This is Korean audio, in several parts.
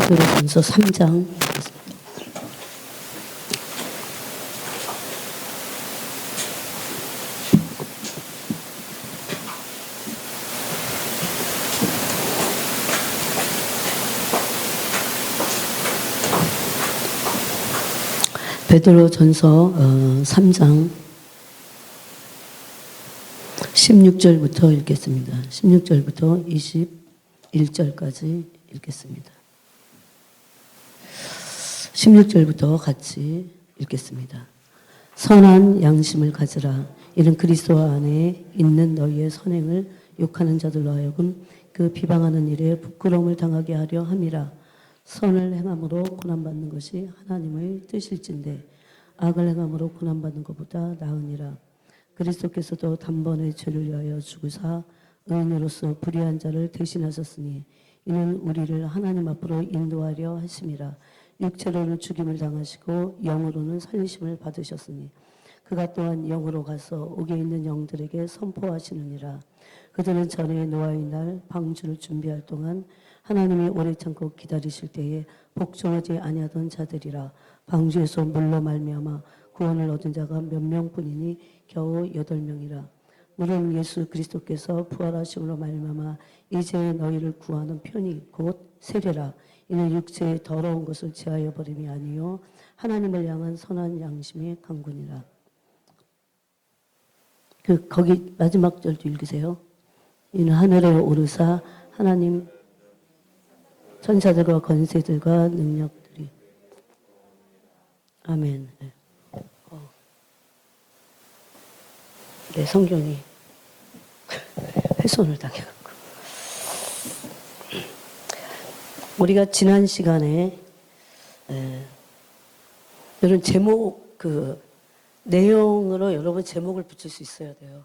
베드로전서 3장 베드로전서 3장 16절부터 읽겠습니다. 16절부터 21절까지 읽겠습니다. 16절부터 같이 읽겠습니다. 선한 양심을 가지라. 이는 그리스도 안에 있는 너희의 선행을 욕하는 자들로 하여금 그 비방하는 일에 부끄러움을 당하게 하려 함이라. 선을 행함으로 고난받는 것이 하나님의 뜻일진데 악을 행함으로 고난받는 것보다 나으니라. 그리스도께서도 단번에 죄를 위하여 죽으사 의인으로서 불의한 자를 대신하셨으니 이는 우리를 하나님 앞으로 인도하려 하심이라. 육체로는 죽임을 당하시고 영으로는 살리심을 받으셨으니 그가 또한 영으로 가서 옥에 있는 영들에게 선포하시느니라. 그들은 전에 노아의 날 방주를 준비할 동안 하나님이 오래 참고 기다리실 때에 복종하지 아니하던 자들이라. 방주에서 물로 말미암아 구원을 얻은 자가 몇 명뿐이니 겨우 8명이라. 물은 예수 그리스도께서 부활하심으로 말미암아 이제 너희를 구하는 편이 곧 세례라. 이는 육체의 더러운 것을 제하여 버림이 아니요 하나님을 향한 선한 양심의 강군이라. 거기 마지막 절도 읽으세요. 이는 하늘에 오르사 하나님 천사들과 권세들과 능력들이 아멘. 네, 성경이 훼손을 당해갖고 우리가 지난 시간에 이런 제목 내용으로 여러분 제목을 붙일 수 있어야 돼요.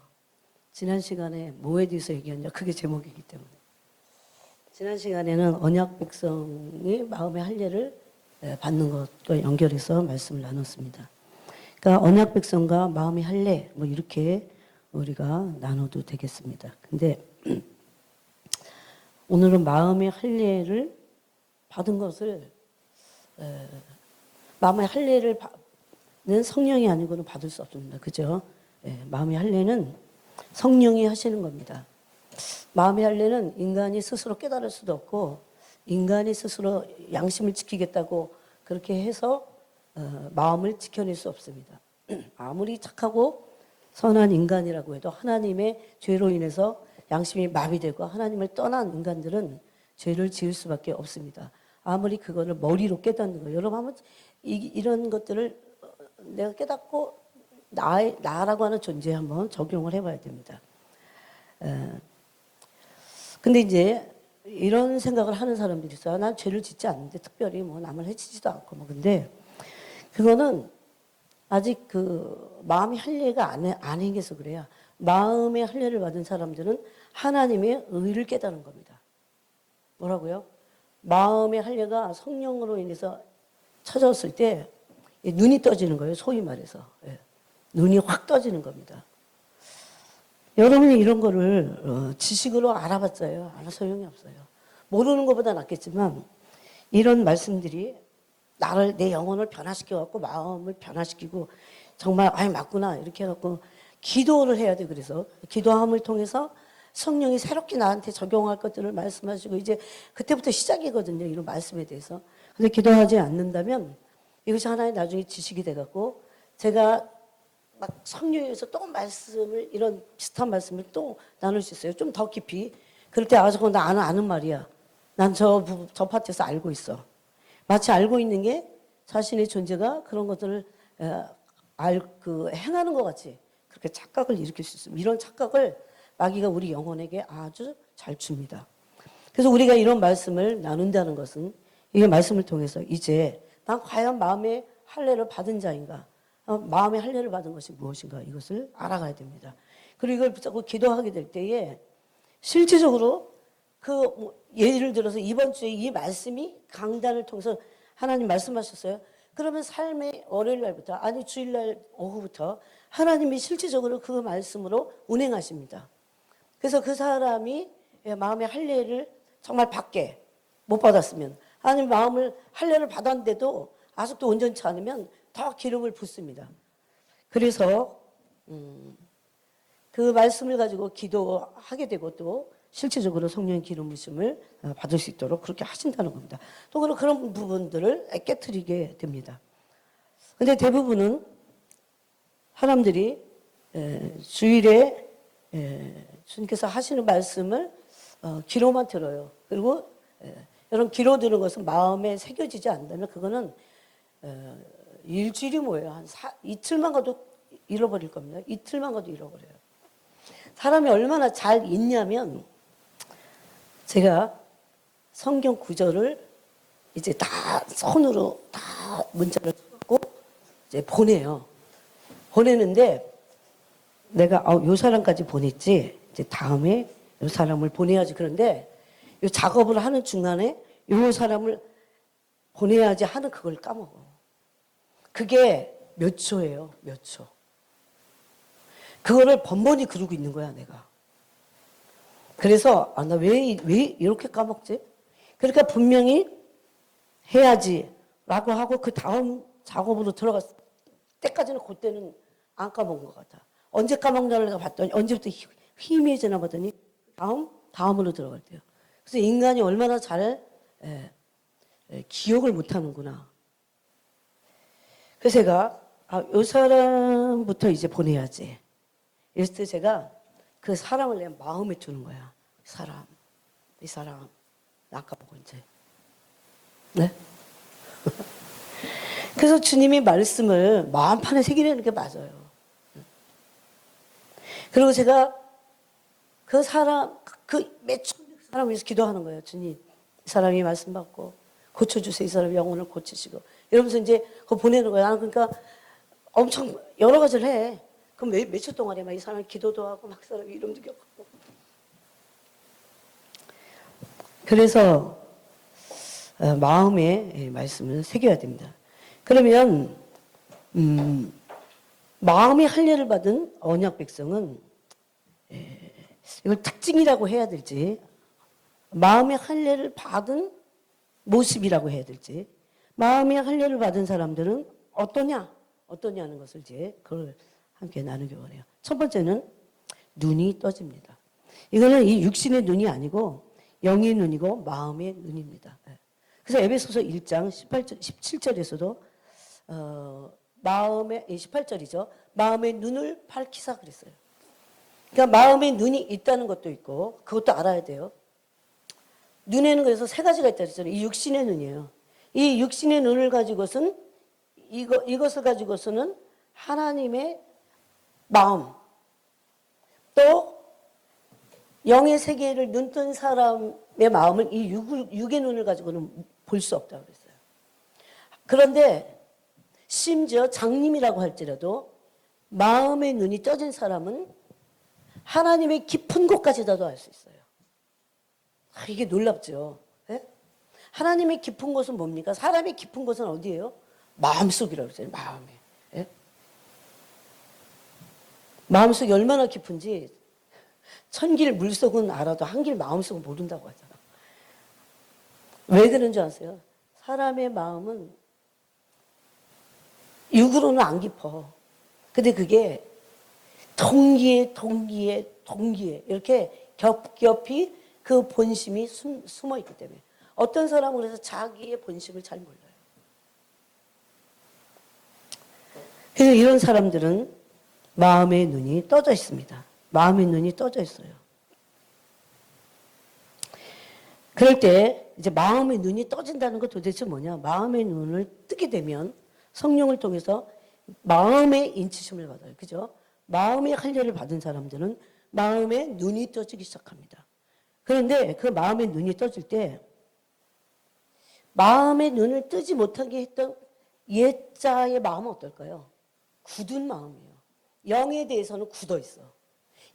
지난 시간에 뭐에 대해서 얘기했냐? 그게 제목이기 때문에. 지난 시간에는 언약 백성이 마음의 할례를 받는 것과 연결해서 말씀을 나눴습니다. 그러니까 언약 백성과 마음의 할례 뭐 이렇게 우리가 나눠도 되겠습니다. 근데 오늘은 마음의 할례를 받은 것을 마음의 할례를 는 성령이 아니고는 받을 수 없습니다. 그죠? 마음의 할례는 성령이 하시는 겁니다. 마음의 할례는 인간이 스스로 깨달을 수도 없고 인간이 스스로 양심을 지키겠다고 그렇게 해서 마음을 지켜낼 수 없습니다. 아무리 착하고 선한 인간이라고 해도 하나님의 죄로 인해서 양심이 마비되고 하나님을 떠난 인간들은 죄를 지을 수밖에 없습니다. 아무리 그거를 머리로 깨닫는 거예요. 여러분 한번 이런 것들을 내가 깨닫고 나라고 하는 존재에 한번 적용을 해봐야 됩니다. 근데 이제 이런 생각을 하는 사람들이 있어요. 난 죄를 짓지 않는데 특별히 뭐 남을 해치지도 않고 뭐 근데 그거는 아직 마음의 할례가 안 행해서 그래요. 마음의 할례를 받은 사람들은 하나님의 의를 깨닫는 겁니다. 뭐라고요? 마음의 할례가 성령으로 인해서 쳐졌을 때 눈이 떠지는 거예요. 소위 말해서. 눈이 확 떠지는 겁니다. 여러분이 이런 거를 지식으로 알아봤어요. 알아 소용이 없어요. 모르는 것보다 낫겠지만 이런 말씀들이 내 영혼을 변화시켜갖고 마음을 변화시키고 정말 맞구나 이렇게 해갖고 기도를 해야 돼. 그래서 기도함을 통해서 성령이 새롭게 나한테 적용할 것들을 말씀하시고 이제 그때부터 시작이거든요. 이런 말씀에 대해서. 근데 기도하지 않는다면 이것이 하나의 나중에 지식이 돼갖고 제가 막 성령에서 또 이런 비슷한 말씀을 또 나눌 수 있어요. 좀 더 깊이. 그럴 때 저거 나 아는 말이야. 난 저 파트에서 알고 있어. 마치 알고 있는 게 자신의 존재가 그런 것들을 행하는 것 같이 그렇게 착각을 일으킬 수 있습니다. 이런 착각을 마귀가 우리 영혼에게 아주 잘 줍니다. 그래서 우리가 이런 말씀을 나눈다는 것은 이 말씀을 통해서 이제 난 과연 마음의 할례를 받은 자인가? 마음의 할례를 받은 것이 무엇인가? 이것을 알아가야 됩니다. 그리고 이걸 붙잡고 기도하게 될 때에 실질적으로 예를 들어서 이번 주에 이 말씀이 강단을 통해서 하나님 말씀하셨어요. 그러면 삶의 월요일 날부터 아니 주일날 오후부터 하나님이 실질적으로 그 말씀으로 운행하십니다. 그래서 그 사람이 마음의 할례를 정말 받게 못 받았으면 하나님 마음을 할례를 받았는데도 아직도 온전치 않으면 더 기름을 붓습니다. 그래서 그 말씀을 가지고 기도하게 되고 또 실제적으로 성령의 기름 부심을 받을 수 있도록 그렇게 하신다는 겁니다. 또 그런 부분들을 깨트리게 됩니다. 근데 대부분은 사람들이 주일에 주님께서 하시는 말씀을 귀로만 들어요. 그리고 여러분 귀로 들은 것은 마음에 새겨지지 않는다면 그거는 일주일이 뭐예요? 한 이틀만 가도 잃어버릴 겁니다. 이틀만 가도 잃어버려요. 사람이 얼마나 잘 읽냐면 제가 성경 구절을 이제 다 손으로 다 문자를 써갖고 이제 보내요. 보내는데 내가 요 사람까지 보냈지. 이제 다음에 요 사람을 보내야지. 그런데 요 작업을 하는 중간에 요 사람을 보내야지 하는 그걸 까먹어. 그게 몇 초예요. 몇 초. 그거를 번번이 그러고 있는 거야, 내가. 그래서 나 왜 이렇게 까먹지? 그러니까 분명히 해야지라고 하고 그 다음 작업으로 들어갔을 때까지는 그때는 안 까먹은 것 같아. 언제 까먹냐고 봤더니 언제부터 희미해지나 봤더니 다음으로 들어갈 때요. 그래서 인간이 얼마나 잘 기억을 못하는구나. 그래서 제가 이 사람부터 이제 보내야지. 이랬을 때 제가 그 사람을 내 마음에 두는 거야. 이 사람 아까 보고 이제. 네? 그래서 주님이 말씀을 마음판에 새기려는 게 맞아요. 그리고 제가 그 사람, 매춘 사람을 위해서 기도하는 거예요. 주님, 이 사람이 말씀 받고 고쳐주세요. 이 사람 영혼을 고치시고. 이러면서 이제 그거 보내는 거예요. 나는 그러니까 엄청 여러 가지를 해. 그럼 며칠 동안에 막 이 사람 기도도 하고 막 사람 이름도 겪고. 그래서 마음에 말씀을 새겨야 됩니다. 그러면 마음의 할례를 받은 언약 백성은 이걸 특징이라고 해야 될지 마음의 할례를 받은 모습이라고 해야 될지 마음의 할례를 받은 사람들은 어떠냐는 것을 이제 그걸 함께 나누기 원해요. 첫 번째는 눈이 떠집니다. 이거는 이 육신의 눈이 아니고 영의 눈이고 마음의 눈입니다. 그래서 에베소서 1장 17절에서도 마음의 18절이죠. 마음의 눈을 밝히사 그랬어요. 그러니까 마음의 눈이 있다는 것도 있고 그것도 알아야 돼요. 눈에는 그래서 세 가지가 있다 그랬잖아요. 이 육신의 눈이에요. 이 육신의 눈을 가지고서는 이것을 가지고서는 하나님의 마음 또 영의 세계를 눈뜬 사람의 마음을 이 육의 눈을 가지고는 볼 수 없다고 그랬어요. 그런데 심지어 장님이라고 할지라도 마음의 눈이 떠진 사람은 하나님의 깊은 곳까지도 알 수 있어요. 이게 놀랍죠. 네? 하나님의 깊은 곳은 뭡니까? 사람의 깊은 곳은 어디예요? 마음속이라고 그러잖아요. 마음에. 네? 마음속이 얼마나 깊은지 천길 물속은 알아도 한길 마음속은 모른다고 하잖아. 왜 그런 줄 아세요? 사람의 마음은 육으로는 안 깊어. 근데 그게 동기에 이렇게 겹겹이 그 본심이 숨어 있기 때문에 어떤 사람은 그래서 자기의 본심을 잘 몰라요. 그래서 이런 사람들은 마음의 눈이 떠져 있습니다. 마음의 눈이 떠져 있어요. 그럴 때 이제 마음의 눈이 떠진다는 건 도대체 뭐냐? 마음의 눈을 뜨게 되면 성령을 통해서 마음의 인치심을 받아요. 그죠? 마음의 할례를 받은 사람들은 마음의 눈이 떠지기 시작합니다. 그런데 그 마음의 눈이 떠질 때 마음의 눈을 뜨지 못하게 했던 옛자의 마음은 어떨까요? 굳은 마음이에요. 영에 대해서는 굳어 있어.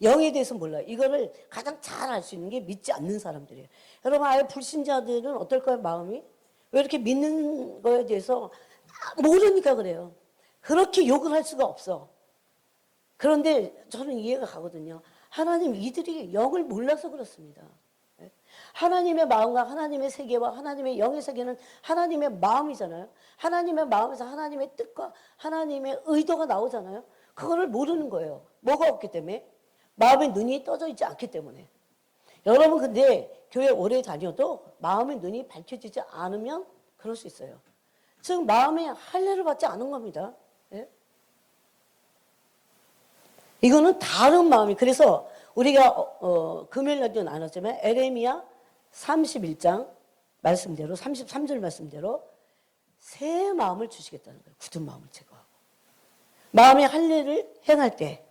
영에 대해서 몰라요. 이거를 가장 잘 알 수 있는 게 믿지 않는 사람들이에요. 여러분 아예 불신자들은 어떨까요? 마음이? 왜 이렇게 믿는 거에 대해서 모르니까 그래요. 그렇게 욕을 할 수가 없어. 그런데 저는 이해가 가거든요. 하나님 이들이 영을 몰라서 그렇습니다. 하나님의 마음과 하나님의 세계와 하나님의 영의 세계는 하나님의 마음이잖아요. 하나님의 마음에서 하나님의 뜻과 하나님의 의도가 나오잖아요. 그거를 모르는 거예요. 뭐가 없기 때문에? 마음의 눈이 떠져 있지 않기 때문에. 여러분 근데 교회 오래 다녀도 마음의 눈이 밝혀지지 않으면 그럴 수 있어요. 즉 마음의 할례를 받지 않은 겁니다. 예? 이거는 다른 마음이. 그래서 우리가 금요일 날도 나눴지만 에레미야 31장 말씀대로 33절 말씀대로 새 마음을 주시겠다는 거예요. 굳은 마음을 제거하고. 마음의 할례를 행할 때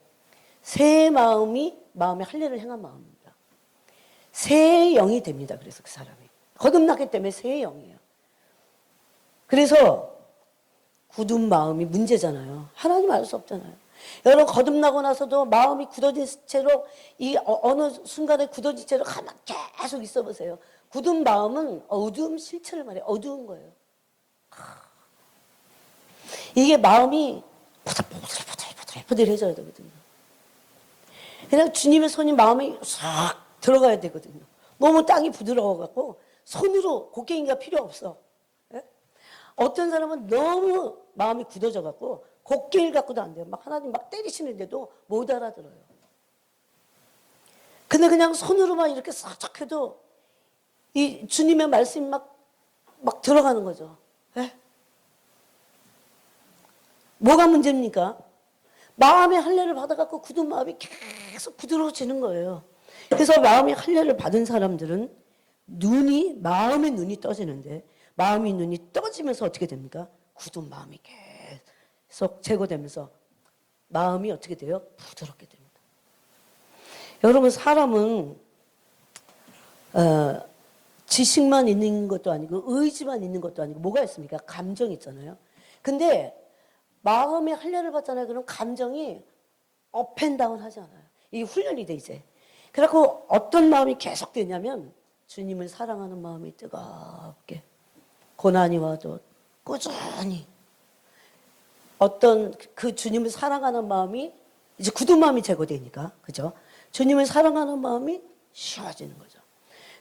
새 마음이 마음의 할례를 행한 마음입니다. 새 영이 됩니다. 그래서 그 사람이. 거듭났기 때문에 새 영이에요. 그래서 굳은 마음이 문제잖아요. 하나님 알 수 없잖아요. 여러분 거듭나고 나서도 마음이 굳어진 채로 이 어느 순간에 굳어진 채로 가만 계속 있어 보세요. 굳은 마음은 어두움 실체를 말해요. 어두운 거예요. 이게 마음이 포들포들해져야 되거든요. 그냥 주님의 손이 마음에 싹 들어가야 되거든요. 너무 땅이 부드러워갖고 손으로 곡괭이가 필요 없어. 예? 어떤 사람은 너무 마음이 굳어져갖고 곡괭이를 갖고도 안 돼요. 막 하나님 막 때리시는데도 못 알아들어요. 근데 그냥 손으로만 이렇게 싹 해도 이 주님의 말씀이 막 들어가는 거죠. 예? 뭐가 문제입니까? 마음의 할례를 받아갖고 굳은 마음이 계속 부드러워지는 거예요. 그래서 마음의 할례를 받은 사람들은 마음의 눈이 떠지는데 마음의 눈이 떠지면서 어떻게 됩니까? 굳은 마음이 계속 제거되면서 마음이 어떻게 돼요? 부드럽게 됩니다. 여러분 사람은 지식만 있는 것도 아니고 의지만 있는 것도 아니고 뭐가 있습니까? 감정이 있잖아요. 근데 마음의 할례를 받잖아요. 그럼 감정이 업앤다운 하지 않아요. 이게 훈련이 돼 이제. 그래갖고 어떤 마음이 계속 되냐면 주님을 사랑하는 마음이 뜨겁게 고난이 와도 꾸준히 어떤 그 주님을 사랑하는 마음이 이제 굳은 마음이 제거되니까 그죠? 주님을 사랑하는 마음이 쉬워지는 거죠.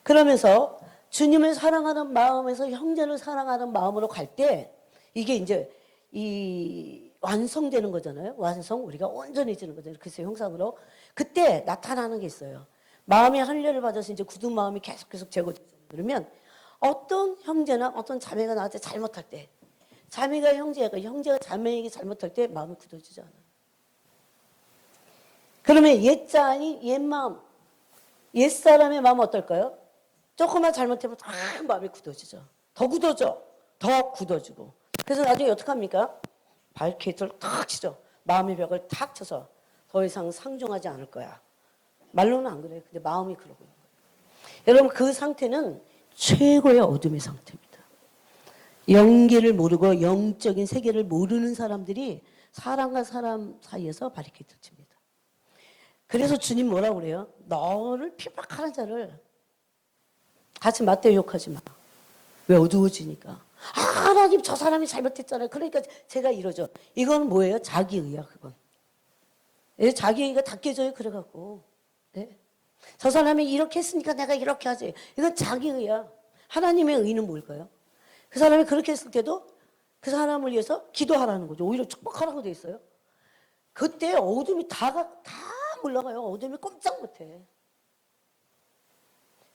그러면서 주님을 사랑하는 마음에서 형제를 사랑하는 마음으로 갈 때 이게 이제 이 완성되는 거잖아요. 완성, 우리가 온전해지는 거잖아요. 그리스도의 형상으로. 그때 나타나는 게 있어요. 마음의 할례를 받아서 이제 굳은 마음이 계속 제거되잖아요. 그러면 어떤 형제나 어떤 자매가 나한테 잘못할 때, 자매가 형제가 자매에게 잘못할 때 마음이 굳어지지 않아요. 그러면 옛 마음, 옛사람의 마음은 어떨까요? 조금만 잘못하면 다 마음이 굳어지죠. 더 굳어져. 더 굳어지고. 그래서 나중에 어떡합니까? 발키트를 탁 치죠. 마음의 벽을 탁 쳐서 더 이상 상종하지 않을 거야. 말로는 안 그래요. 근데 마음이 그러고 있는 거예요. 여러분 그 상태는 최고의 어둠의 상태입니다. 영계를 모르고 영적인 세계를 모르는 사람들이 사람과 사람 사이에서 바리케이트를 칩니다. 그래서 주님 뭐라고 그래요? 너를 핍박하는 자를 같이 맞대 욕하지 마. 왜? 어두워지니까. 하나님 저 사람이 잘못했잖아요. 그러니까 제가 이러죠. 이건 뭐예요? 자기의야 그건. 예, 자기의가 다 깨져요. 그래갖고. 예? 저 사람이 이렇게 했으니까 내가 이렇게 하지. 이건 자기의야. 하나님의 의는 뭘까요? 그 사람이 그렇게 했을 때도 그 사람을 위해서 기도하라는 거죠. 오히려 축복하라고 돼 있어요. 그때 어둠이 다 물러가요. 어둠이 꼼짝 못해.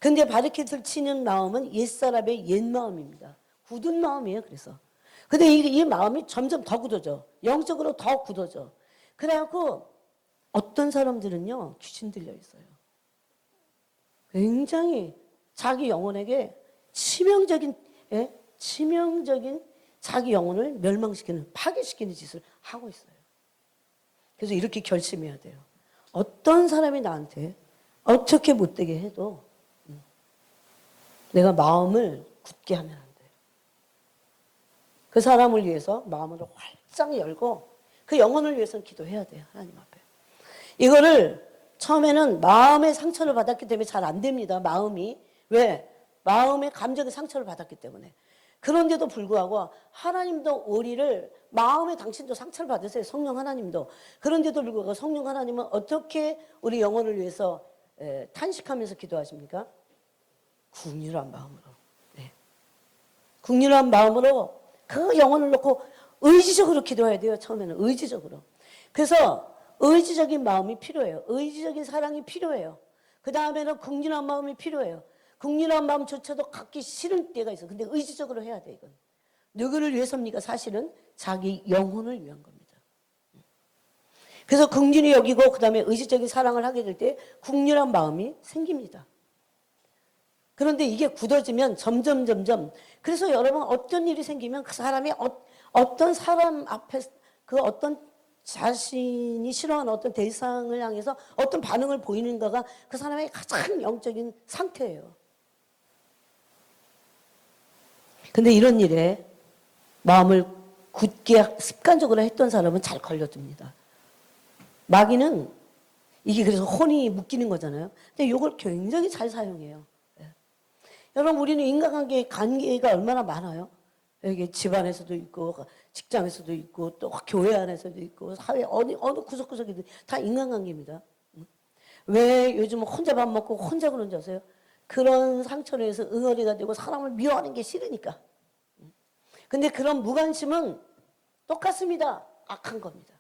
근데 바리케이트를 치는 마음은 옛사람의 옛 마음입니다. 굳은 마음이에요. 그래서. 근데 이 마음이 점점 더 굳어져. 영적으로 더 굳어져. 그래갖고 어떤 사람들은요. 귀신 들려 있어요. 굉장히 자기 영혼에게 치명적인 자기 영혼을 멸망시키는 파괴시키는 짓을 하고 있어요. 그래서 이렇게 결심해야 돼요. 어떤 사람이 나한테 어떻게 못되게 해도 내가 마음을 굳게 하면 안 돼요. 그 사람을 위해서 마음을 활짝 열고 그 영혼을 위해서는 기도해야 돼요. 하나님 앞에. 이거를 처음에는 마음의 상처를 받았기 때문에 잘 안 됩니다. 마음이. 왜? 마음의 감정의 상처를 받았기 때문에. 그런데도 불구하고 하나님도 우리를 마음의 당신도 상처를 받으세요. 성령 하나님도. 그런데도 불구하고 성령 하나님은 어떻게 우리 영혼을 위해서 탄식하면서 기도하십니까? 국률한 마음으로. 네. 국률한 마음으로 그 영혼을 놓고 의지적으로 기도해야 돼요. 처음에는 의지적으로. 그래서 의지적인 마음이 필요해요. 의지적인 사랑이 필요해요. 그 다음에는 국률한 마음이 필요해요. 국률한 마음조차도 갖기 싫은 때가 있어요. 근데 의지적으로 해야 돼, 이건. 누구를 위해서입니까? 사실은 자기 영혼을 위한 겁니다. 그래서 긍휼히 여기고 그 다음에 의지적인 사랑을 하게 될 때 국률한 마음이 생깁니다. 그런데 이게 굳어지면 점점 그래서 여러분 어떤 일이 생기면 그 사람이 어떤 사람 앞에 그 어떤 자신이 싫어하는 어떤 대상을 향해서 어떤 반응을 보이는가가 그 사람의 가장 영적인 상태예요. 근데 이런 일에 마음을 굳게 습관적으로 했던 사람은 잘 걸려듭니다. 마귀는 이게 그래서 혼이 묶이는 거잖아요. 근데 이걸 굉장히 잘 사용해요. 예. 여러분 우리는 관계가 얼마나 많아요. 여기 집안에서도 있고 직장에서도 있고 또 교회 안에서도 있고 사회 어느 구석구석이든 다 인간관계입니다. 왜 요즘 혼자 밥 먹고 혼자 그런지 아세요? 그런 상처로 해서 응어리가 되고 사람을 미워하는 게 싫으니까. 근데 그런 무관심은 똑같습니다. 악한 겁니다.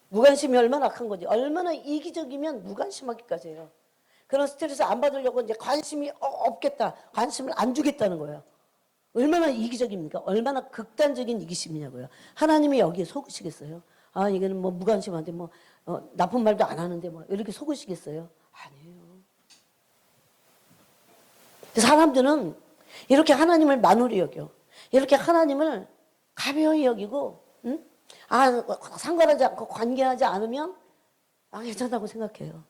무관심이 얼마나 악한 거지. 얼마나 이기적이면 무관심하기까지 해요. 그런 스트레스 안 받으려고 이제 관심이 없겠다. 관심을 안 주겠다는 거예요. 얼마나 이기적입니까? 얼마나 극단적인 이기심이냐고요. 하나님이 여기에 속으시겠어요? 아, 이거는 뭐 무관심한데 뭐 나쁜 말도 안 하는데 뭐 이렇게 속으시겠어요? 아니에요. 사람들은 이렇게 하나님을 만홀히 여겨. 이렇게 하나님을 가벼이 여기고, 응? 아, 상관하지 않고 관계하지 않으면 괜찮다고 생각해요.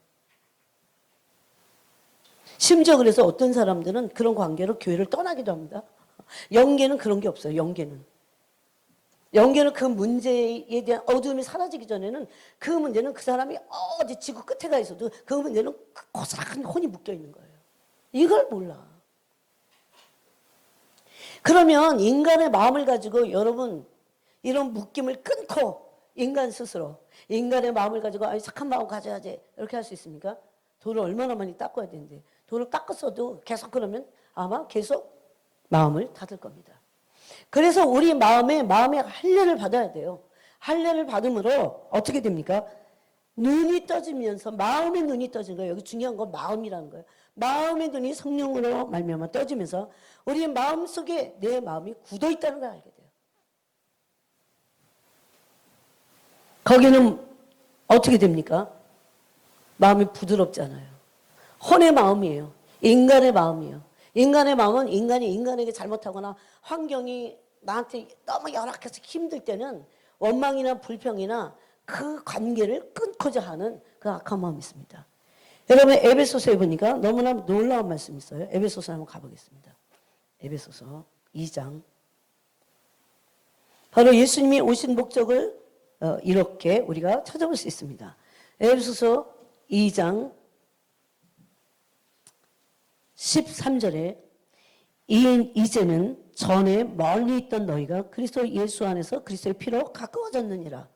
심지어 그래서 어떤 사람들은 그런 관계로 교회를 떠나기도 합니다. 영계는 그런 게 없어요. 영계는 그 문제에 대한 어두움이 사라지기 전에는 그 문제는 그 사람이 어디 지구 끝에 가 있어도 그 문제는 고스란히 혼이 묶여 있는 거예요. 이걸 몰라. 그러면 인간의 마음을 가지고 여러분 이런 묶임을 끊고 인간 스스로 인간의 마음을 가지고 착한 마음 가져야지 이렇게 할 수 있습니까? 돌을 얼마나 많이 닦아야 되는데 돌을 닦았어도 계속 그러면 아마 계속 마음을 닫을 겁니다. 그래서 우리 마음에 할례를 받아야 돼요. 할례를 받음으로 어떻게 됩니까? 눈이 떠지면서 마음의 눈이 떠진 거예요. 여기 중요한 건 마음이라는 거예요. 마음의 눈이 성령으로 말미암아 떠지면서 우리의 마음 속에 내 마음이 굳어 있다는 걸 알게 돼요. 거기는 어떻게 됩니까? 마음이 부드럽잖아요. 혼의 마음이에요. 인간의 마음이에요. 인간의 마음은 인간이 인간에게 잘못하거나 환경이 나한테 너무 열악해서 힘들 때는 원망이나 불평이나 그 관계를 끊고자 하는 그 악한 마음이 있습니다. 여러분 에베소서에 보니까 너무나 놀라운 말씀이 있어요. 에베소서 한번 가보겠습니다. 에베소서 2장. 바로 예수님이 오신 목적을 이렇게 우리가 찾아볼 수 있습니다. 에베소서 2장 13절에 이제는 전에 멀리 있던 너희가 그리스도 예수 안에서 그리스도의 피로 가까워졌느니라.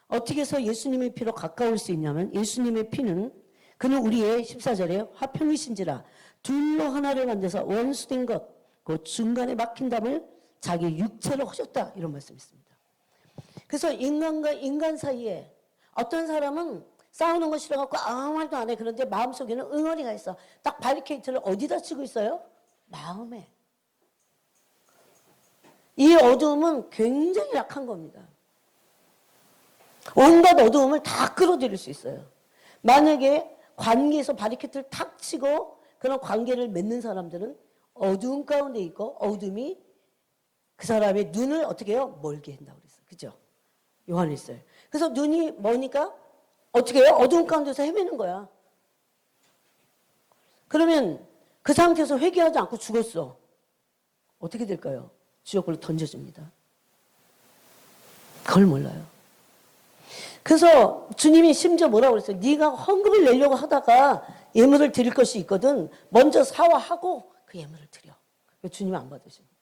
어떻게 해서 예수님의 피로 가까울 수 있냐면 예수님의 피는 그는 우리의 14절에 화평이신지라 둘로 하나를 만들어서 원수된 것 그 중간에 막힌 담을 자기 육체로 하셨다 이런 말씀이 있습니다. 그래서 인간과 인간 사이에 어떤 사람은 싸우는 거 싫어갖고 아무 말도 안 해. 그런데 마음속에는 응어리가 있어. 딱 바리케이트를 어디다 치고 있어요? 마음에. 이 어두움은 굉장히 약한 겁니다. 온갖 어두움을 다 끌어들일 수 있어요. 만약에 관계에서 바리케이트를 탁 치고 그런 관계를 맺는 사람들은 어두움 가운데 있고 어둠이 그 사람의 눈을 어떻게 해요? 멀게 한다고 그랬어요. 그죠? 요한일서에. 그래서 눈이 머니까 어떻게 해요? 어두움 가운데서 헤매는 거야. 그러면 그 상태에서 회개하지 않고 죽었어. 어떻게 될까요? 지옥으로 던져집니다. 그걸 몰라요. 그래서 주님이 심지어 뭐라고 그랬어요? 네가 헌금을 내려고 하다가 예물을 드릴 것이 있거든. 먼저 사와하고 그 예물을 드려. 주님이 안 받으십니까?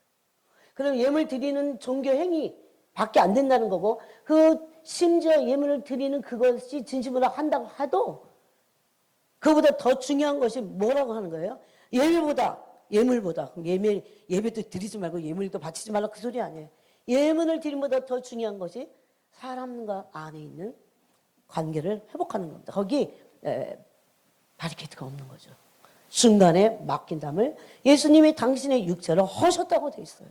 그럼 예물 드리는 종교 행위 밖에 안 된다는 거고 그 심지어 예물을 드리는 그것이 진심으로 한다고 해도 그보다 더 중요한 것이 뭐라고 하는 거예요? 예물보다. 그럼 예배도 드리지 말고 예물도 바치지 말라 그 소리 아니에요. 예물을 드림보다 더 중요한 것이 사람과 안에 있는 관계를 회복하는 겁니다. 거기 바리케이트가 없는 거죠. 중간에 맡긴 담을 예수님이 당신의 육체로 허셨다고 돼 있어요.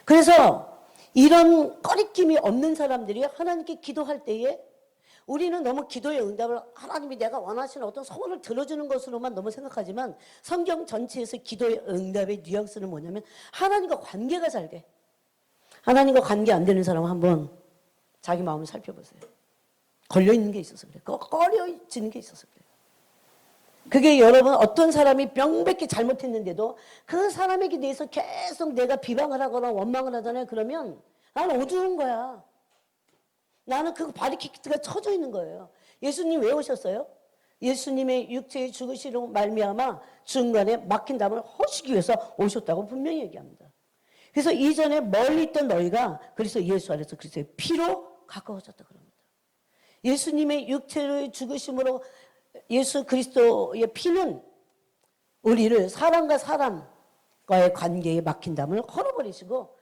그래서 이런 꺼리낌이 없는 사람들이 하나님께 기도할 때에 우리는 너무 기도의 응답을 하나님이 내가 원하시는 어떤 소원을 들어주는 것으로만 너무 생각하지만 성경 전체에서 기도의 응답의 뉘앙스는 뭐냐면 하나님과 관계가 잘 돼. 하나님과 관계 안 되는 사람은 한번 자기 마음을 살펴보세요. 걸려있는 게 있어서 그래. 꺼려지는 게 있어서 그래. 그게 여러분 어떤 사람이 명백히 잘못했는데도 그 사람에게 대해서 계속 내가 비방을 하거나 원망을 하잖아요. 그러면 나는 어두운 거야. 나는 그 바리케이트가 쳐져 있는 거예요. 예수님 왜 오셨어요? 예수님의 육체의 죽으시로 말미암아 중간에 막힌 담을 허시기 위해서 오셨다고 분명히 얘기합니다. 그래서 이전에 멀리 있던 너희가 그래서 예수 안에서 그리스도의 피로 가까워졌다 그럽니다. 예수님의 육체의 죽으심으로 예수 그리스도의 피는 우리를 사람과 사람과의 관계에 막힌 담을 헐어버리시고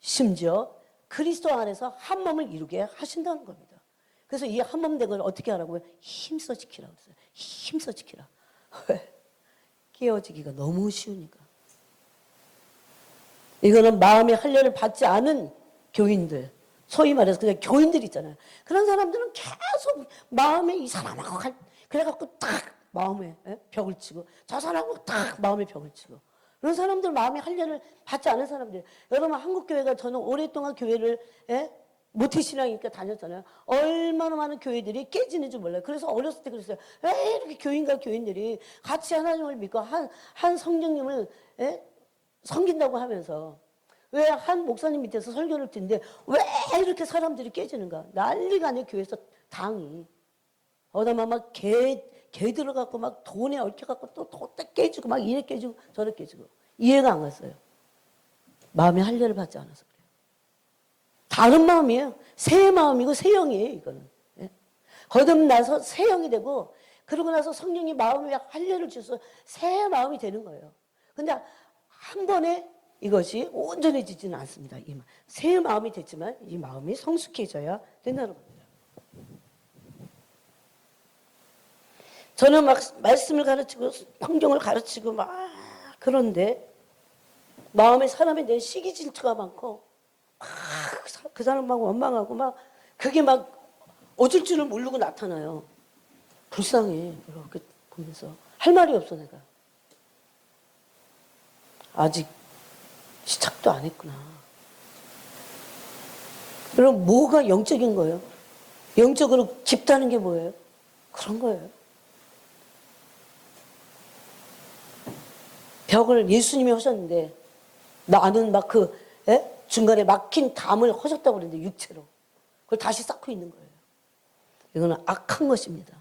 심지어 그리스도 안에서 한 몸을 이루게 하신다는 겁니다. 그래서 이 한 몸 된 걸 어떻게 하라고요? 힘써 지키라고 했어요. 힘써 지키라. 왜? 깨어지기가 너무 쉬우니까. 이거는 마음의 할례를 받지 않은 교인들, 소위 말해서 그냥 교인들 있잖아요. 그런 사람들은 계속 마음에 이 사람하고 그래갖고 딱 마음에 벽을 치고 저 사람하고 딱 마음에 벽을 치고 그런 사람들 마음의 할례를 받지 않은 사람들. 여러분 한국교회가 저는 오랫동안 교회를 모태신앙이니까 다녔잖아요. 얼마나 많은 교회들이 깨지는 줄 몰라요. 그래서 어렸을 때 그랬어요. 왜 이렇게 교인과 교인들이 같이 하나님을 믿고 한 성령님을 섬긴다고 하면서 왜 한 목사님 밑에서 설교를 듣는데 왜 이렇게 사람들이 깨지는가? 난리가 아니에요. 교회에서 당이. 어다만 막 개 들어갖고 막 돈에 얽혀갖고 또 깨지고 막 이래 깨지고 저래 깨지고 이해가 안 갔어요. 마음의 할례를 받지 않아서 그래요. 다른 마음이에요. 새 마음이고 새 영이에요. 이거는. 거듭나서 새 영이 되고 그러고 나서 성령이 마음에 할례를 주셔서 새 마음이 되는 거예요. 근데 한 번에 이것이 온전해지지는 않습니다. 새 마음이 됐지만 이 마음이 성숙해져야 된다는 겁니다. 저는 막 말씀을 가르치고 성경을 가르치고 막 그런데 마음에 사람에 대한 시기 질투가 많고 막 그 사람하고 원망하고 막 그게 막 어쩔 줄을 모르고 나타나요. 불쌍해. 이렇게 보면서 할 말이 없어 내가. 아직 시작도 안 했구나. 그럼 뭐가 영적인 거예요? 영적으로 깊다는 게 뭐예요? 그런 거예요. 벽을 예수님이 하셨는데 나는 막 중간에 막힌 담을 하셨다고 그랬는데 육체로 그걸 다시 쌓고 있는 거예요. 이거는 악한 것입니다.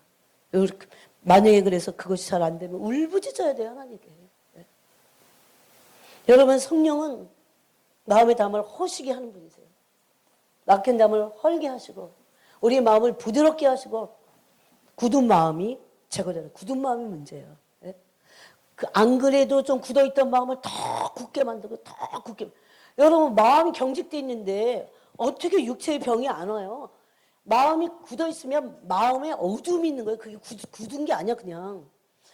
만약에 그래서 그것이 잘 안 되면 울부짖어야 돼요 하나님께. 여러분 성령은 마음의 담을 허시게 하는 분이세요. 막힌 담을 헐게 하시고 우리의 마음을 부드럽게 하시고 굳은 마음이 제거되는 굳은 마음이 문제예요. 안 그래도 좀 굳어있던 마음을 더 굳게 만들고 더 굳게. 여러분 마음이 경직돼 있는데 어떻게 육체의 병이 안 와요? 마음이 굳어있으면 마음에 어둠이 있는 거예요. 그게 굳은 게 아니야 그냥.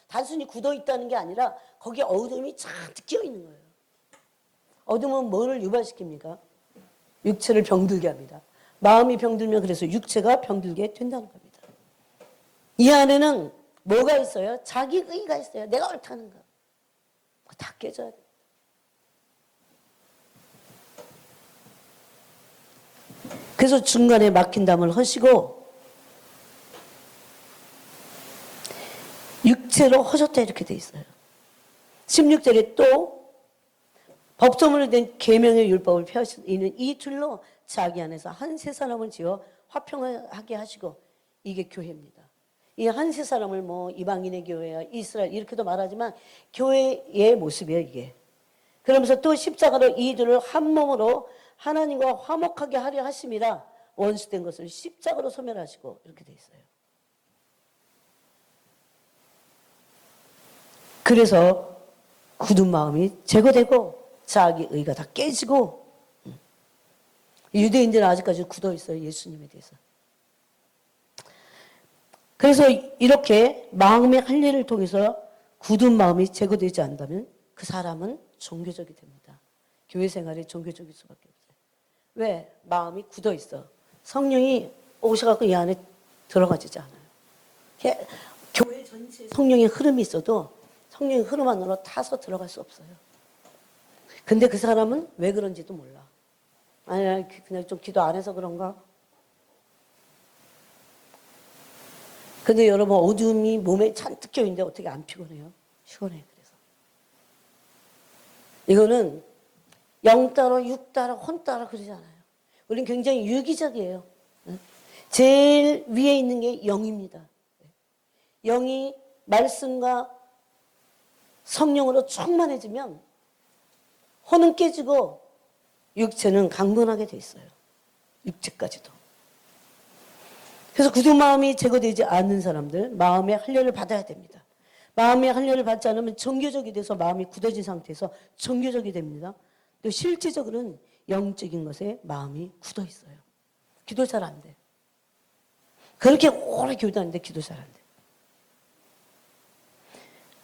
단순히 굳어있다는 게 아니라 거기에 어둠이 잔뜩 끼어있는 거예요. 어둠은 뭐를 유발시킵니까? 육체를 병들게 합니다. 마음이 병들면 그래서 육체가 병들게 된다는 겁니다. 이 안에는 뭐가 있어요? 자기 의가 있어요. 내가 옳다는 거. 다 깨져야 돼. 그래서 중간에 막힌 담을 허시고 육체로 허셨다 이렇게 돼 있어요. 16절에 또 법조문으로 된 계명의 율법을 펴신 이는 이 둘로 자기 안에서 한 세 사람을 지어 화평하게 하시고 이게 교회입니다. 이 한 세 사람을 뭐 이방인의 교회야 이스라엘 이렇게도 말하지만 교회의 모습이에요 이게. 그러면서 또 십자가로 이들을 한 몸으로 하나님과 화목하게 하려 하심이라 원수된 것을 십자가로 소멸하시고 이렇게 돼 있어요. 그래서 굳은 마음이 제거되고 자기 의가 다 깨지고, 유대인들은 아직까지 굳어 있어요. 예수님에 대해서. 그래서 이렇게 마음의 할례를 통해서 굳은 마음이 제거되지 않는다면 그 사람은 종교적이 됩니다. 교회 생활이 종교적일 수밖에 없어요. 왜? 마음이 굳어 있어. 성령이 오셔갖고 이 안에 들어가지지 않아요. 교회 전체에 성령의 흐름이 있어도 성령의 흐름 안으로 타서 들어갈 수 없어요. 근데 그 사람은 왜 그런지도 몰라. 아니, 그냥 좀 기도 안 해서 그런가? 근데 여러분, 어둠이 몸에 잔뜩 껴있는데 어떻게 안 피곤해요? 피곤해, 그래서. 이거는 영 따라, 육 따라, 혼 따라 그러지 않아요. 우리는 굉장히 유기적이에요. 제일 위에 있는 게 영입니다. 영이 말씀과 성령으로 충만해지면 혼은 깨지고 육체는 강건하게 돼 있어요. 육체까지도. 그래서 굳은 마음이 제거되지 않는 사람들, 마음의 할례를 받아야 됩니다. 마음의 할례를 받지 않으면 종교적이 돼서 마음이 굳어진 상태에서 종교적이 됩니다. 또 실제적으로는 영적인 것에 마음이 굳어 있어요. 기도 잘 안 돼. 그렇게 오래 기도하는데 기도 잘 안 돼.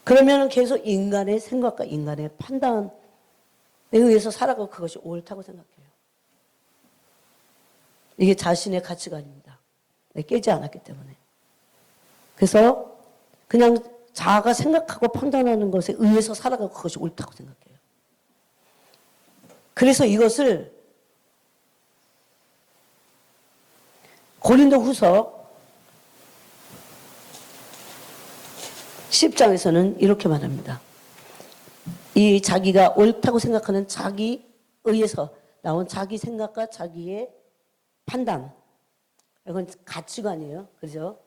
그러면 계속 인간의 생각과 인간의 판단에 의해서 살아가고 그것이 옳다고 생각해요. 이게 자신의 가치관입니다. 깨지 않았기 때문에. 그래서 그냥 자아가 생각하고 판단하는 것에 의해서 살아가고 그것이 옳다고 생각해요. 그래서 이것을 고린도후서 10장에서는 이렇게 말합니다. 이 자기가 옳다고 생각하는 자기 의에서 나온 자기 생각과 자기의 판단, 이건 가치관이에요. 그죠?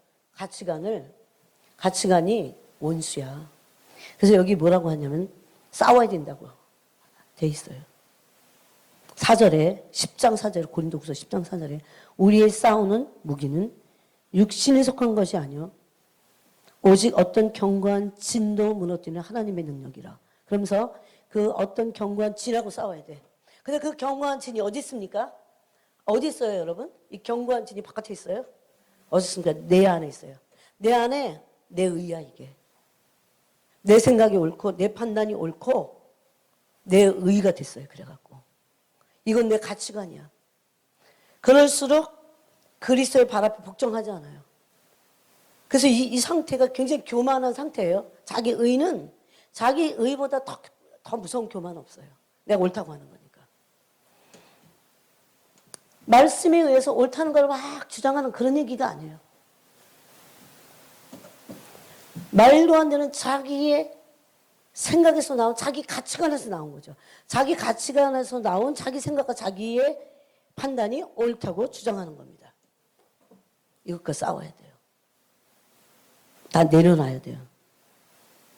가치관이 원수야. 그래서 여기 뭐라고 하냐면 싸워야 된다고 돼 있어요. 4절에 10장 4절에 고린도후서 10장 4절에 우리의 싸우는 무기는 육신에 속한 것이 아니요 오직 어떤 견고한 진도 무너뜨리는 하나님의 능력이라. 그러면서 그 어떤 견고한 진하고 싸워야 돼. 근데 그 견고한 진이 어디 있습니까? 어디 있어요, 여러분? 이 견고한 진이 바깥에 있어요? 어디 있습니까? 내 안에 있어요. 내 안에 내 의야, 이게. 내 생각이 옳고 내 판단이 옳고 내 의가 됐어요. 그래갖고 이건 내 가치관이야. 그럴수록 그리스도의 발 앞에 복종하지 않아요. 그래서 이 상태가 굉장히 교만한 상태예요. 자기 의는 자기 의보다 더 무서운 교만 없어요. 내가 옳다고 하는 거니까. 말씀에 의해서 옳다는 걸 막 주장하는 그런 얘기가 아니에요. 말도 안 되는 자기의 생각에서 나온 자기 가치관에서 나온 거죠. 자기 가치관에서 나온 자기 생각과 자기의 판단이 옳다고 주장하는 겁니다. 이것과 싸워야 돼요. 다 내려놔야 돼요.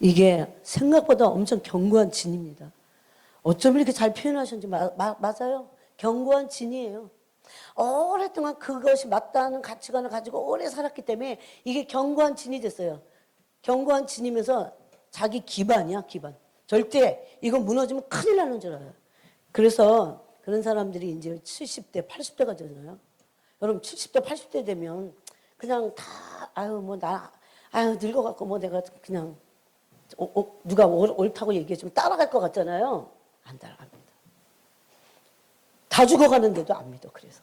이게 생각보다 엄청 견고한 진입니다. 어쩜 이렇게 잘 표현하셨는지 맞아요. 견고한 진이에요. 오랫동안 그것이 맞다는 가치관을 가지고 오래 살았기 때문에 이게 견고한 진이 됐어요. 견고한 진이면서 자기 기반이야, 기반. 절대 이거 무너지면 큰일 나는 줄 알아요. 그래서 그런 사람들이 이제 70대, 80대가 되잖아요. 여러분 70대, 80대 되면 그냥 다 늙어갖고 뭐 내가 그냥 누가 옳다고 얘기해주면 따라갈 것 같잖아요. 안 따라갑니다. 다 죽어가는데도 안 믿어. 그래서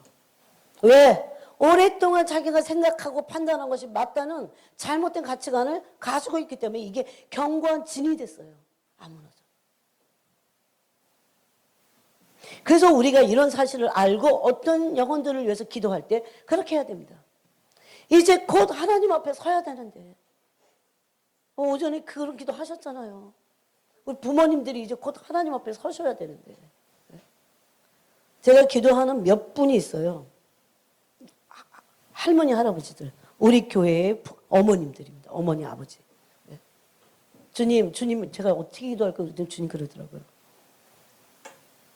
왜? 오랫동안 자기가 생각하고 판단한 것이 맞다는 잘못된 가치관을 가지고 있기 때문에 이게 견고한 진이 됐어요. 안 무너져. 그래서 우리가 이런 사실을 알고 어떤 영혼들을 위해서 기도할 때 그렇게 해야 됩니다. 이제 곧 하나님 앞에 서야 되는데 오전에 그런 기도 하셨잖아요. 우리 부모님들이 이제 곧 하나님 앞에 서셔야 되는데 제가 기도하는 몇 분이 있어요. 할머니, 할아버지들. 우리 교회의 어머님들입니다. 어머니, 아버지. 주님, 제가 어떻게 기도할까 그랬더니 주님 그러더라고요.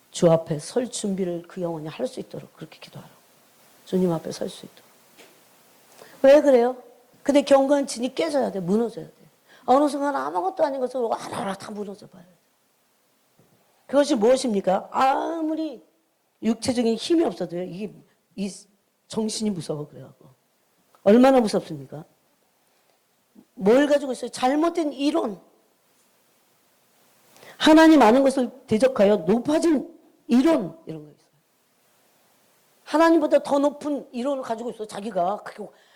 주 앞에 설 준비를 그 영혼이 할 수 있도록 그렇게 기도하라고. 주님 앞에 설 수 있도록. 왜 그래요? 근데 견고한 진이 깨져야 돼. 무너져야 돼. 어느 순간 아무것도 아닌 것을 와라라 다 무너져 봐요. 그것이 무엇입니까? 아무리 육체적인 힘이 없어도요. 이 정신이 무서워 그래갖고. 얼마나 무섭습니까? 뭘 가지고 있어요? 잘못된 이론. 하나님 아는 것을 대적하여 높아진 이론 이런 거 있어요. 하나님보다 더 높은 이론을 가지고 있어. 자기가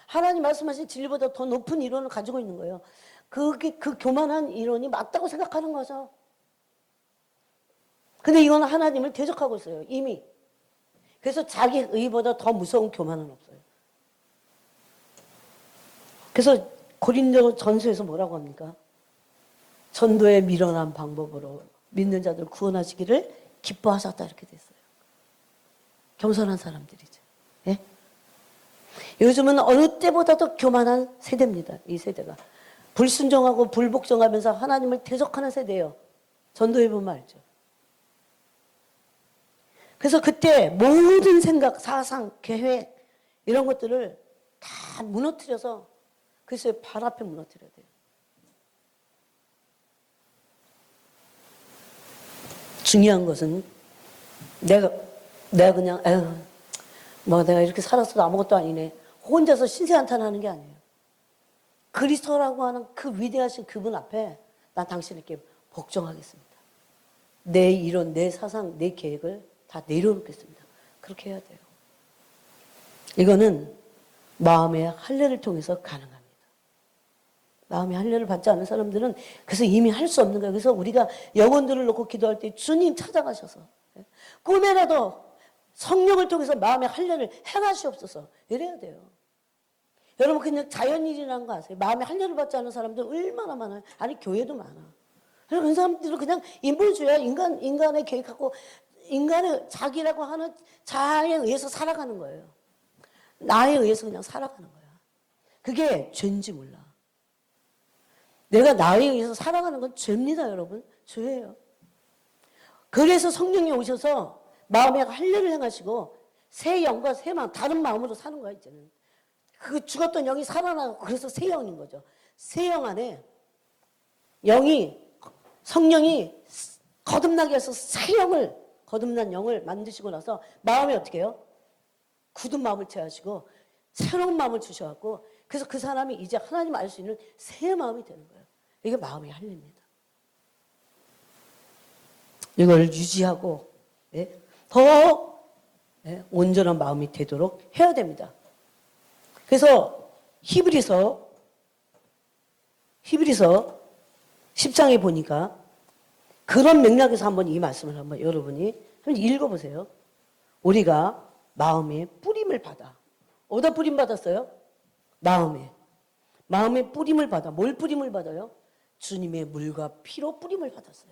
하나님 말씀하신 진리보다 더 높은 이론을 가지고 있는 거예요. 그게 그 교만한 이론이 맞다고 생각하는 거죠. 근데 이건 하나님을 대적하고 있어요. 이미. 그래서 자기 의보다 더 무서운 교만은 없어요. 그래서 고린도 전서에서 뭐라고 합니까? 전도에 미련한 방법으로 믿는 자들 구원하시기를 기뻐하셨다 이렇게 됐어요. 겸손한 사람들이죠. 예? 요즘은 어느 때보다도 교만한 세대입니다. 이 세대가. 불순종하고 불복종하면서 하나님을 대적하는 세대예요. 전도해 보면 알죠. 그래서 그때 모든 생각, 사상, 계획 이런 것들을 다 무너뜨려서 그리스도의 발 앞에 무너뜨려야 돼요. 중요한 것은 내가 그냥 내가 이렇게 살았어도 아무것도 아니네. 혼자서 신세한탄하는 게 아니에요. 그리스도라고 하는 그 위대하신 그분 앞에 난 당신에게 복종하겠습니다. 내 이론, 내 사상, 내 계획을 다 내려놓겠습니다. 그렇게 해야 돼요. 이거는 마음의 할례를 통해서 가능합니다. 마음의 할례를 받지 않은 사람들은 그래서 이미 할 수 없는 거예요. 그래서 우리가 영혼들을 놓고 기도할 때 주님 찾아가셔서 꿈에라도 성령을 통해서 마음의 할례를 행하시옵소서 이래야 돼요. 여러분 그냥 자연일이라는 거 아세요? 마음의 할례를 받지 않은 사람들 얼마나 많아요. 아니 교회도 많아. 그런 사람들은 그냥 인본주의야. 인간의 계획하고 인간의 자기라고 하는 자아에 의해서 살아가는 거예요. 나에 의해서 그냥 살아가는 거야. 그게 죄인지 몰라. 내가 나에 의해서 살아가는 건 죄입니다, 여러분. 죄예요. 그래서 성령이 오셔서 마음의 할례를 행하시고 새 영과 새 마음, 다른 마음으로 사는 거야, 이제는. 그 죽었던 영이 살아나고 그래서 새 영인 거죠. 새 영 안에 성령이 거듭나게 해서 새 영을, 거듭난 영을 만드시고 나서 마음이 어떻게 해요? 굳은 마음을 취하시고 새로운 마음을 주셔갖고 그래서 그 사람이 이제 하나님 알 수 있는 새 마음이 되는 거예요. 이게 마음의 할례입니다. 이걸 유지하고 더 온전한 마음이 되도록 해야 됩니다. 그래서 히브리서 10장에 보니까 그런 맥락에서 한번 이 말씀을 한번 여러분이 한번 읽어보세요. 우리가 마음의 뿌림을 받아. 어디다 뿌림 받았어요? 마음에 뿌림을 받아. 뭘 뿌림을 받아요? 주님의 물과 피로 뿌림을 받았어요.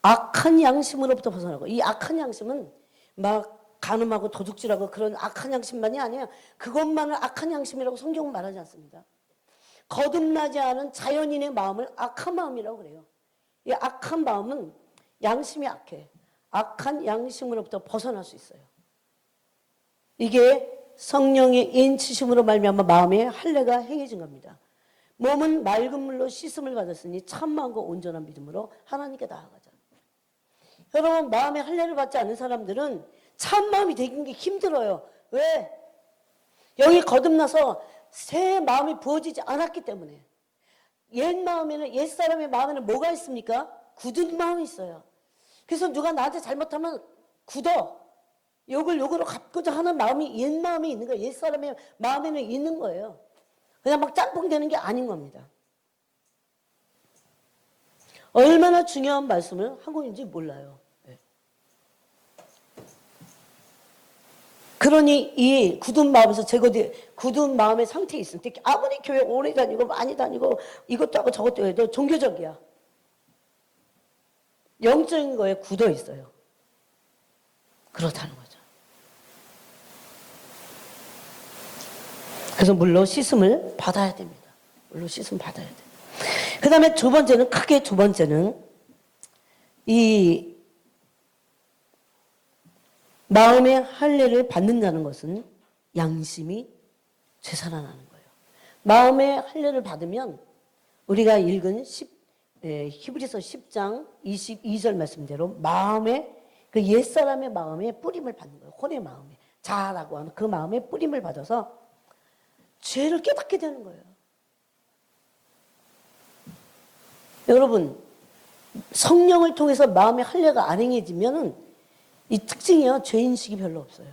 악한 양심으로부터 벗어나고, 이 악한 양심은 막 간음하고 도둑질하고 그런 악한 양심만이 아니에요. 그것만을 악한 양심이라고 성경은 말하지 않습니다. 거듭나지 않은 자연인의 마음을 악한 마음이라고 그래요. 이 악한 마음은 양심이 악해. 악한 양심으로부터 벗어날 수 있어요. 이게 성령의 인치심으로 말미암아 마음의 할례가 행해진 겁니다. 몸은 맑은 물로 씻음을 받았으니 참마음과 온전한 믿음으로 하나님께 나아가자. 여러분 마음의 할례를 받지 않은 사람들은 참마음이 되는 게 힘들어요. 왜? 영이 거듭나서 새 마음이 부어지지 않았기 때문에. 옛 사람의 마음에는 뭐가 있습니까? 굳은 마음이 있어요. 그래서 누가 나한테 잘못하면 굳어. 욕으로 갚고자 하는 마음이 옛 마음이 있는 거예요. 옛 사람의 마음에는 있는 거예요. 그냥 막 짬뽕 되는 게 아닌 겁니다. 얼마나 중요한 말씀을 하고 있는지 몰라요. 그러니 이 굳은 마음에서 굳은 마음의 상태에 있을 때 아무리 교회 오래 다니고 많이 다니고 이것도 하고 저것도 해도 종교적이야. 영적인 거에 굳어 있어요. 그렇다는 거죠. 그래서 물로 씻음을 받아야 됩니다. 물로 씻음 받아야 돼요. 그 다음에 크게 두 번째는 이 마음의 할례를 받는다는 것은 양심이 되살아나는 거예요. 마음의 할례를 받으면 우리가 읽은 히브리서 10장 22절 말씀대로 마음에 그 옛사람의 마음에 뿌림을 받는 거예요. 혼의 마음에 자라고 하는 그 마음에 뿌림을 받아서 죄를 깨닫게 되는 거예요. 여러분 성령을 통해서 마음의 할례가 안 행해지면은 이 특징이요. 죄인식이 별로 없어요.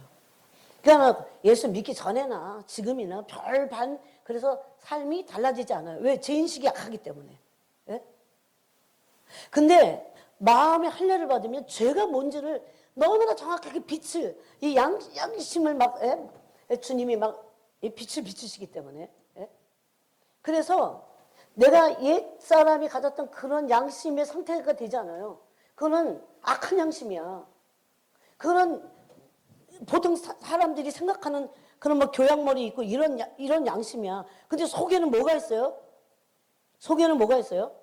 그러니까 예수 믿기 전에나 지금이나 별반 그래서 삶이 달라지지 않아요. 왜? 죄인식이 약하기 때문에. 예? 근데 마음의 할례를 받으면 죄가 뭔지를 너무나 정확하게 빛을 이 양심을 막 주님이 막 이 빛을 비추시기 때문에. 예? 그래서 내가 옛 사람이 가졌던 그런 양심의 상태가 되지 않아요. 그거는 악한 양심이야. 그런 보통 사람들이 생각하는 그런 뭐 교양머리 있고 이런 양심이야. 근데 속에는 뭐가 있어요? 속에는 뭐가 있어요?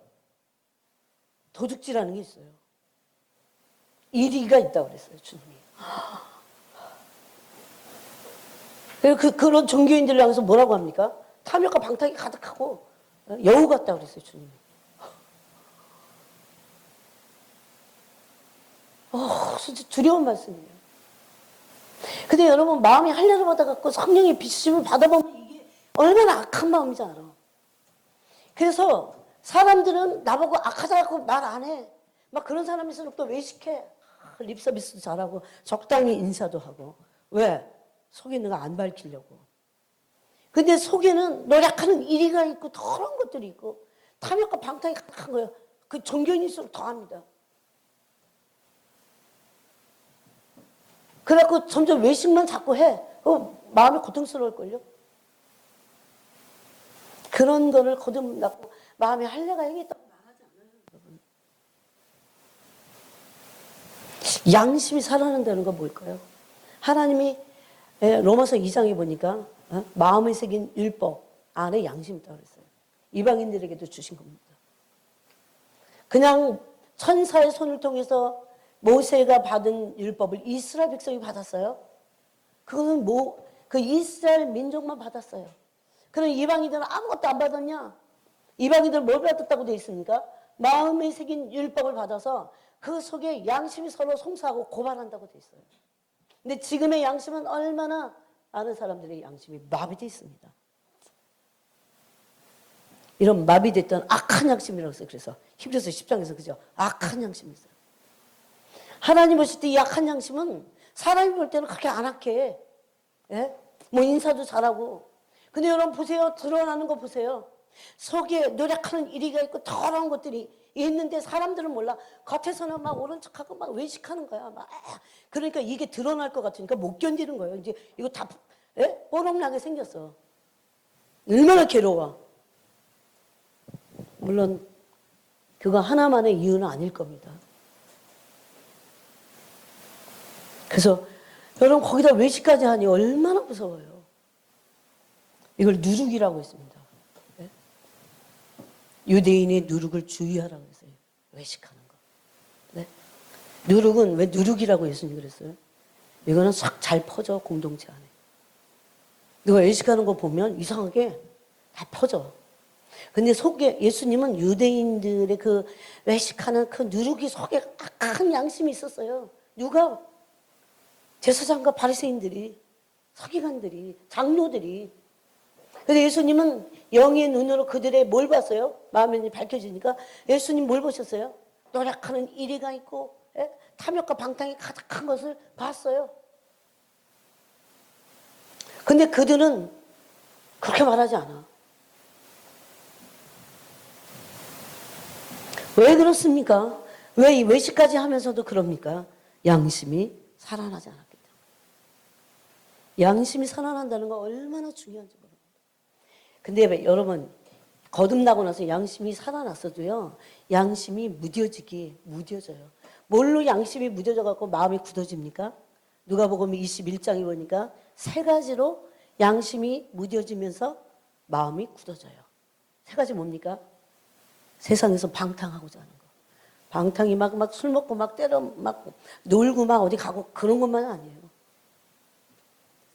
도둑질하는 게 있어요. 이리가 있다고 그랬어요, 주님이. 그런 종교인들을 향해서 뭐라고 합니까? 탐욕과 방탕이 가득하고 여우 같다고 그랬어요, 주님이. 진짜 두려운 말씀이에요. 근데 여러분 마음이 할례를 받아갖고 성령의 비추심을 받아보면 이게 얼마나 악한 마음인지 알아. 그래서 사람들은 나보고 악하다고 말 안 해. 막 그런 사람일수록 또 외식해. 립 서비스도 잘하고 적당히 인사도 하고. 왜? 속에 있는 거 안 밝히려고. 근데 속에는 노력하는 이리가 있고 더러운 것들이 있고 탐욕과 방탕이 가득한 거예요. 그 종교인일수록 더합니다. 그래갖고 점점 외식만 자꾸 해. 마음이 고통스러울걸요. 그런 거를 거듭나고 마음에 할례가 행했다고 말하지 않아요, 여러분. 양심이 살아난다는 건 뭘까요? 하나님이 로마서 2장에 보니까 마음에 새긴 율법 안에 양심이 있다고 그랬어요. 이방인들에게도 주신 겁니다. 그냥 천사의 손을 통해서 모세가 받은 율법을 이스라엘 백성이 받았어요. 그거는 그 이스라엘 민족만 받았어요. 그럼 이방인들은 아무것도 안 받았냐? 이방인들은 뭘 받았다고 되어 있습니까? 마음에 새긴 율법을 받아서 그 속에 양심이 서로 송사하고 고발한다고 되어 있어요. 근데 지금의 양심은 얼마나 많은 사람들의 양심이 마비되어 있습니다. 이런 마비됐던 악한 양심이라고 했어요. 그래서 히브리서 10장에서 그죠? 악한 양심이 있어요. 하나님 보실 때 이 악한 양심은 사람이 볼 때는 그렇게 안 악해. 예? 뭐 인사도 잘하고. 근데 여러분 보세요. 드러나는 거 보세요. 속에 노력하는 이리가 있고 더러운 것들이 있는데 사람들은 몰라. 겉에서는 막 오른 척하고 막 외식하는 거야. 막 그러니까 이게 드러날 것 같으니까 못 견디는 거예요. 이제 이거 다 뽀록나게 생겼어. 얼마나 괴로워. 물론 그거 하나만의 이유는 아닐 겁니다. 그래서 여러분 거기다 외식까지 하니 얼마나 무서워요. 이걸 누룩이라고 했습니다. 네? 유대인의 누룩을 주의하라고 했어요. 외식하는 거. 네? 누룩은 왜 누룩이라고 예수님이 그랬어요? 이거는 싹 잘 퍼져 공동체 안에. 누가 외식하는 거 보면 이상하게 다 퍼져. 근데 속에 예수님은 유대인들의 그 외식하는 그 누룩이 속에 악한 양심이 있었어요. 누가? 제사장과 바리새인들이, 서기관들이, 장로들이. 근데 예수님은 영의 눈으로 그들의 뭘 봤어요? 마음이 밝혀지니까 예수님 뭘 보셨어요? 노력하는 이리가 있고 탐욕과 방탕이 가득한 것을 봤어요. 근데 그들은 그렇게 말하지 않아. 왜 그렇습니까? 왜 이 외식까지 하면서도 그럽니까? 양심이 살아나지 않았기 때문에. 양심이 살아난다는 거 얼마나 중요한지 모릅니다. 근데 여러분 거듭나고 나서 양심이 살아났어도요. 양심이 무뎌져요. 뭘로 양심이 무뎌져갖고 마음이 굳어집니까? 누가복음 21장에 보니까 세 가지로 양심이 무뎌지면서 마음이 굳어져요. 세 가지 뭡니까? 세상에서 방탕하고자 하는 거. 방탕이 막 술 먹고 막 때려 막 놀고 막 어디 가고 그런 것만 아니에요.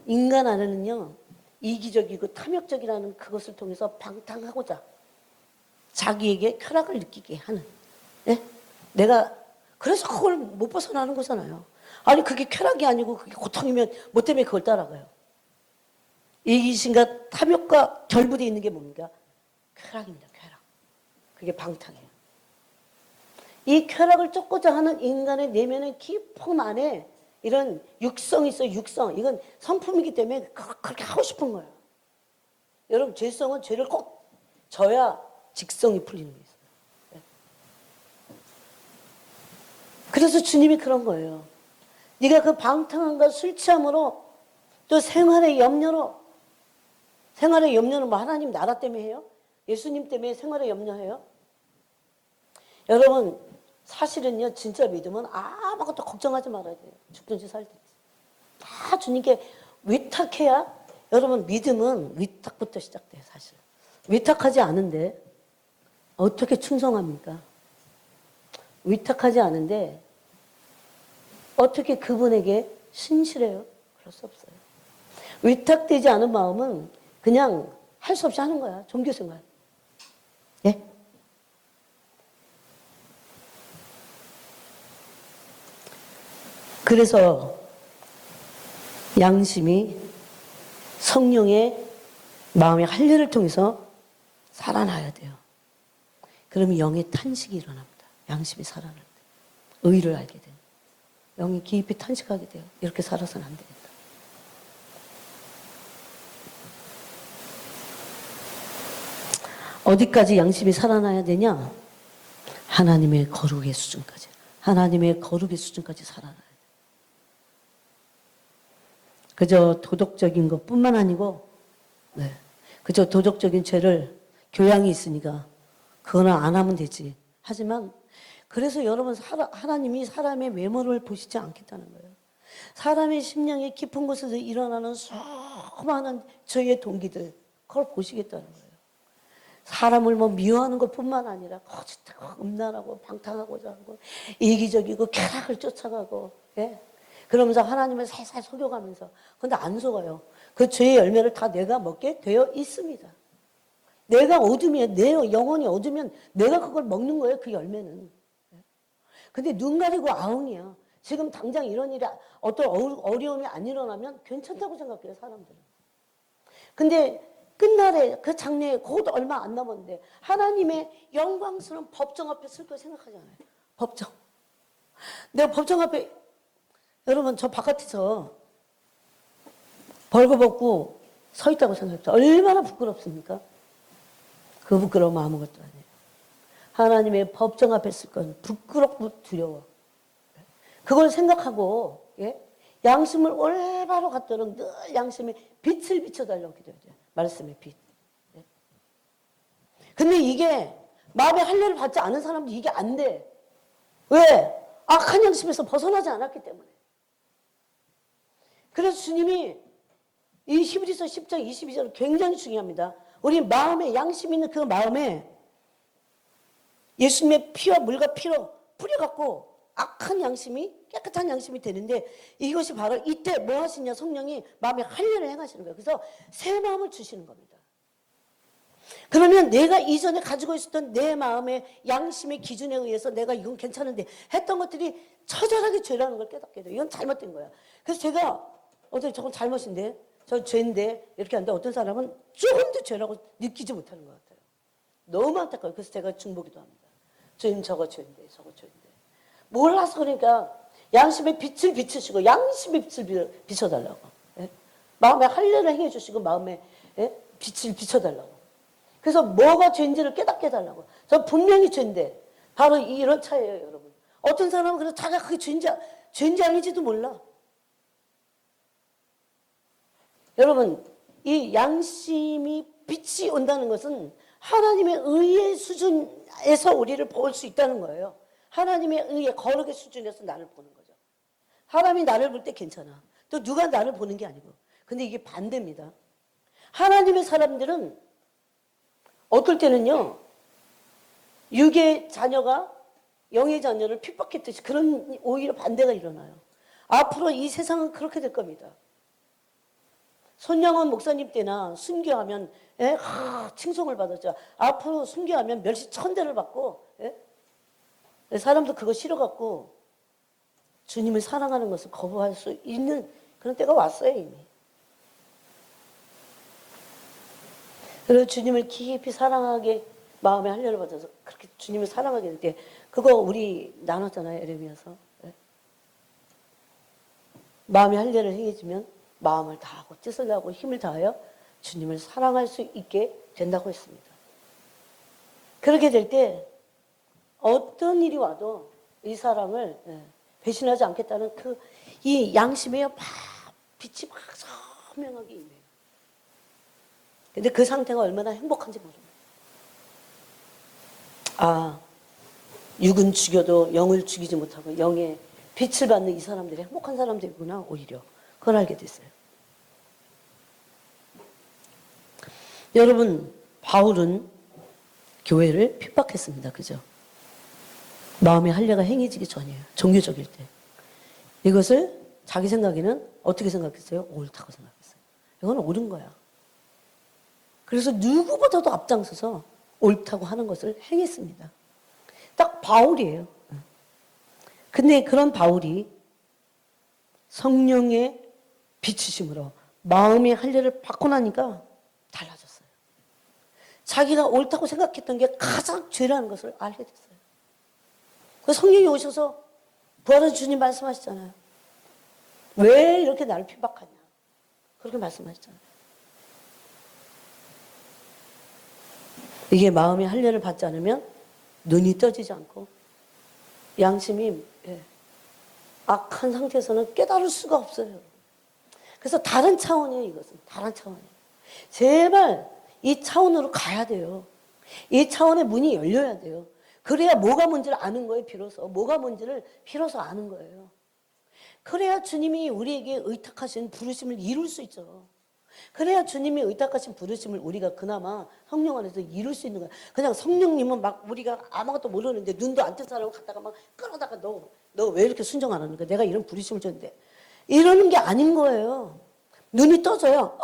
인간 안에는요. 이기적이고 탐욕적이라는 그것을 통해서 방탕하고자 자기에게 쾌락을 느끼게 하는. 예? 내가 그래서 그걸 못 벗어나는 거잖아요. 아니 그게 쾌락이 아니고 그게 고통이면 뭐 때문에 그걸 따라가요? 이기심과 탐욕과 결부되어 있는 게 뭡니까? 쾌락입니다. 쾌락. 그게 방탕이에요. 이 쾌락을 쫓고자 하는 인간의 내면의 깊은 안에 이런 육성이 있어요. 육성. 이건 성품이기 때문에 그렇게 하고 싶은 거예요. 여러분 죄성은 죄를 꼭 져야 직성이 풀리는 게 있어요. 그래서 주님이 그런 거예요. 네가 그 방탕함과 술 취함으로 또 생활의 염려로, 생활의 염려는 뭐 하나님 나라 때문에 해요? 예수님 때문에 생활의 염려해요? 여러분 사실은요 진짜 믿음은 아무것도 걱정하지 말아야 돼요. 죽든지 살든지 다 주님께 위탁해야. 여러분 믿음은 위탁부터 시작돼요. 사실 위탁하지 않은데 어떻게 충성합니까? 위탁하지 않은데 어떻게 그분에게 신실해요? 그럴 수 없어요. 위탁되지 않은 마음은 그냥 할 수 없이 하는 거야. 종교생활. 예? 그래서 양심이 성령의 마음의 할례를 통해서 살아나야 돼요. 그러면 영의 탄식이 일어납니다. 양심이 살아날 때. 의를 알게 돼요. 영이 깊이 탄식하게 돼요. 이렇게 살아서는 안 되겠다. 어디까지 양심이 살아나야 되냐? 하나님의 거룩의 수준까지. 하나님의 거룩의 수준까지 살아나야 돼요. 그저 도덕적인 것뿐만 아니고, 그저 도덕적인 죄를 교양이 있으니까 그거는 안 하면 되지. 하지만 그래서 여러분 하나님이 사람의 외모를 보시지 않겠다는 거예요. 사람의 심령의 깊은 곳에서 일어나는 수많은 죄의 동기들, 그걸 보시겠다는 거예요. 사람을 뭐 미워하는 것뿐만 아니라 거짓하고 음란하고 방탕하고자 하고 이기적이고 쾌락을 쫓아가고, 예? 그러면서 하나님을 살살 속여가면서. 근데 안 속아요. 그 죄의 열매를 다 내가 먹게 되어 있습니다. 내가 어두면, 내 영혼이 어두면 내가 그걸 먹는 거예요. 그 열매는. 근데 눈 가리고 아웅이야. 지금 당장 이런 일이 어떤 어려움이 안 일어나면 괜찮다고 생각해요. 사람들은. 근데 끝날에 그 장래에 곧 얼마 안 남았는데 하나님의 영광스러운 법정 앞에 쓸 거 생각하잖아요. 법정. 내가 법정 앞에, 여러분 저 바깥에서 벌거벗고 서 있다고 생각해요. 얼마나 부끄럽습니까? 그 부끄러움은 아무것도 아니에요. 하나님의 법정 앞에 쓸 건 부끄럽고 두려워. 그걸 생각하고, 예? 양심을 올바로 갖도록 늘 양심에 빛을 비춰달라고 기도해야 돼요. 말씀의 빛. 예? 근데 이게 마음의 할례를 받지 않은 사람도 이게 안 돼. 왜? 악한 양심에서 벗어나지 않았기 때문에. 그래서 주님이 이 히브리서 10장 22절 굉장히 중요합니다. 우리 마음에 양심 있는 그 마음에 예수님의 피와 물과 피로 뿌려갖고 악한 양심이 깨끗한 양심이 되는데, 이것이 바로 이때 뭐 하시냐? 성령이 마음에 할례를 행하시는 거예요. 그래서 새 마음을 주시는 겁니다. 그러면 내가 이전에 가지고 있었던 내 마음의 양심의 기준에 의해서 내가 이건 괜찮은데 했던 것들이 처절하게 죄라는 걸 깨닫게 돼요. 이건 잘못된 거야. 그래서 제가 저건 잘못인데, 저 죄인데 이렇게 하는데 어떤 사람은 조금도 죄라고 느끼지 못하는 것 같아요. 너무 안타까워요. 그래서 제가 중보기도 합니다. 주님 저거 죄인데 저거 죄인데. 몰라서 그러니까 양심의 빛을 비추시고 양심의 빛을 비춰달라고. 예? 마음에 할례를 행해 주시고 마음에, 예? 빛을 비춰달라고. 그래서 뭐가 죄인지를 깨닫게 해달라고. 저 분명히 죄인데 바로 이런 차이예요. 여러분. 어떤 사람은 그래서 자기가 그게 죄인지 아닌지도 몰라. 여러분 이 양심이 빛이 온다는 것은 하나님의 의의 수준에서 우리를 볼 수 있다는 거예요. 하나님의 의의 거룩의 수준에서 나를 보는 거죠. 하나님이 나를 볼 때 괜찮아. 또 누가 나를 보는 게 아니고. 근데 이게 반대입니다. 하나님의 사람들은 어떨 때는요, 육의 자녀가 영의 자녀를 핍박했듯이 그런 오히려 반대가 일어나요. 앞으로 이 세상은 그렇게 될 겁니다. 손양원 목사님 때나 순교하면 칭송을 받았죠. 앞으로 순교하면 멸시 천대를 받고 사람도 그거 싫어갖고 주님을 사랑하는 것을 거부할 수 있는 그런 때가 왔어요 이미. 그래서 주님을 깊이 사랑하게 마음에 할례를 받아서 그렇게 주님을 사랑하게 될 때 그거 우리 나눴잖아요 에레미야서. 마음의 할례를 행해지면 마음을 다하고 뜻을 다하고 힘을 다하여 주님을 사랑할 수 있게 된다고 했습니다. 그렇게 될 때 어떤 일이 와도 이 사랑을 배신하지 않겠다는 이 양심에 막 빛이 막 선명하게 임해요. 근데 그 상태가 얼마나 행복한지 모릅니다. 아, 육은 죽여도 영을 죽이지 못하고 영의 빛을 받는 이 사람들이 행복한 사람들이구나 오히려. 그걸 알게 됐어요. 여러분, 바울은 교회를 핍박했습니다. 그죠? 마음의 할례가 행해지기 전이에요. 종교적일 때. 이것을 자기 생각에는 어떻게 생각했어요? 옳다고 생각했어요. 이건 옳은 거야. 그래서 누구보다도 앞장서서 옳다고 하는 것을 행했습니다. 딱 바울이에요. 근데 그런 바울이 성령의 비추심으로 마음의 할례를 받고 나니까 달라졌어요. 자기가 옳다고 생각했던 게 가장 죄라는 것을 알게 됐어요. 그 성령이 오셔서 부활한 주님 말씀하시잖아요. 왜 이렇게 나를 핍박하냐. 그렇게 말씀하셨잖아요. 이게 마음의 할례를 받지 않으면 눈이 떠지지 않고 양심이 악한 상태에서는 깨달을 수가 없어요. 그래서 다른 차원이에요. 이것은 다른 차원이에요. 제발 이 차원으로 가야 돼요. 이 차원의 문이 열려야 돼요. 그래야 뭐가 뭔지를 아는 거예요. 비로소 뭐가 뭔지를 비로소 아는 거예요. 그래야 주님이 우리에게 의탁하신 부르심을 이룰 수 있죠. 그래야 주님이 의탁하신 부르심을 우리가 그나마 성령 안에서 이룰 수 있는 거야. 그냥 성령님은 막 우리가 아무것도 모르는데 눈도 안 뜬 사람을 갖다가 막 끌어다가 너 왜 이렇게 순종 안 하는 거야? 내가 이런 부르심을 줬는데 이러는 게 아닌 거예요. 눈이 떠져요.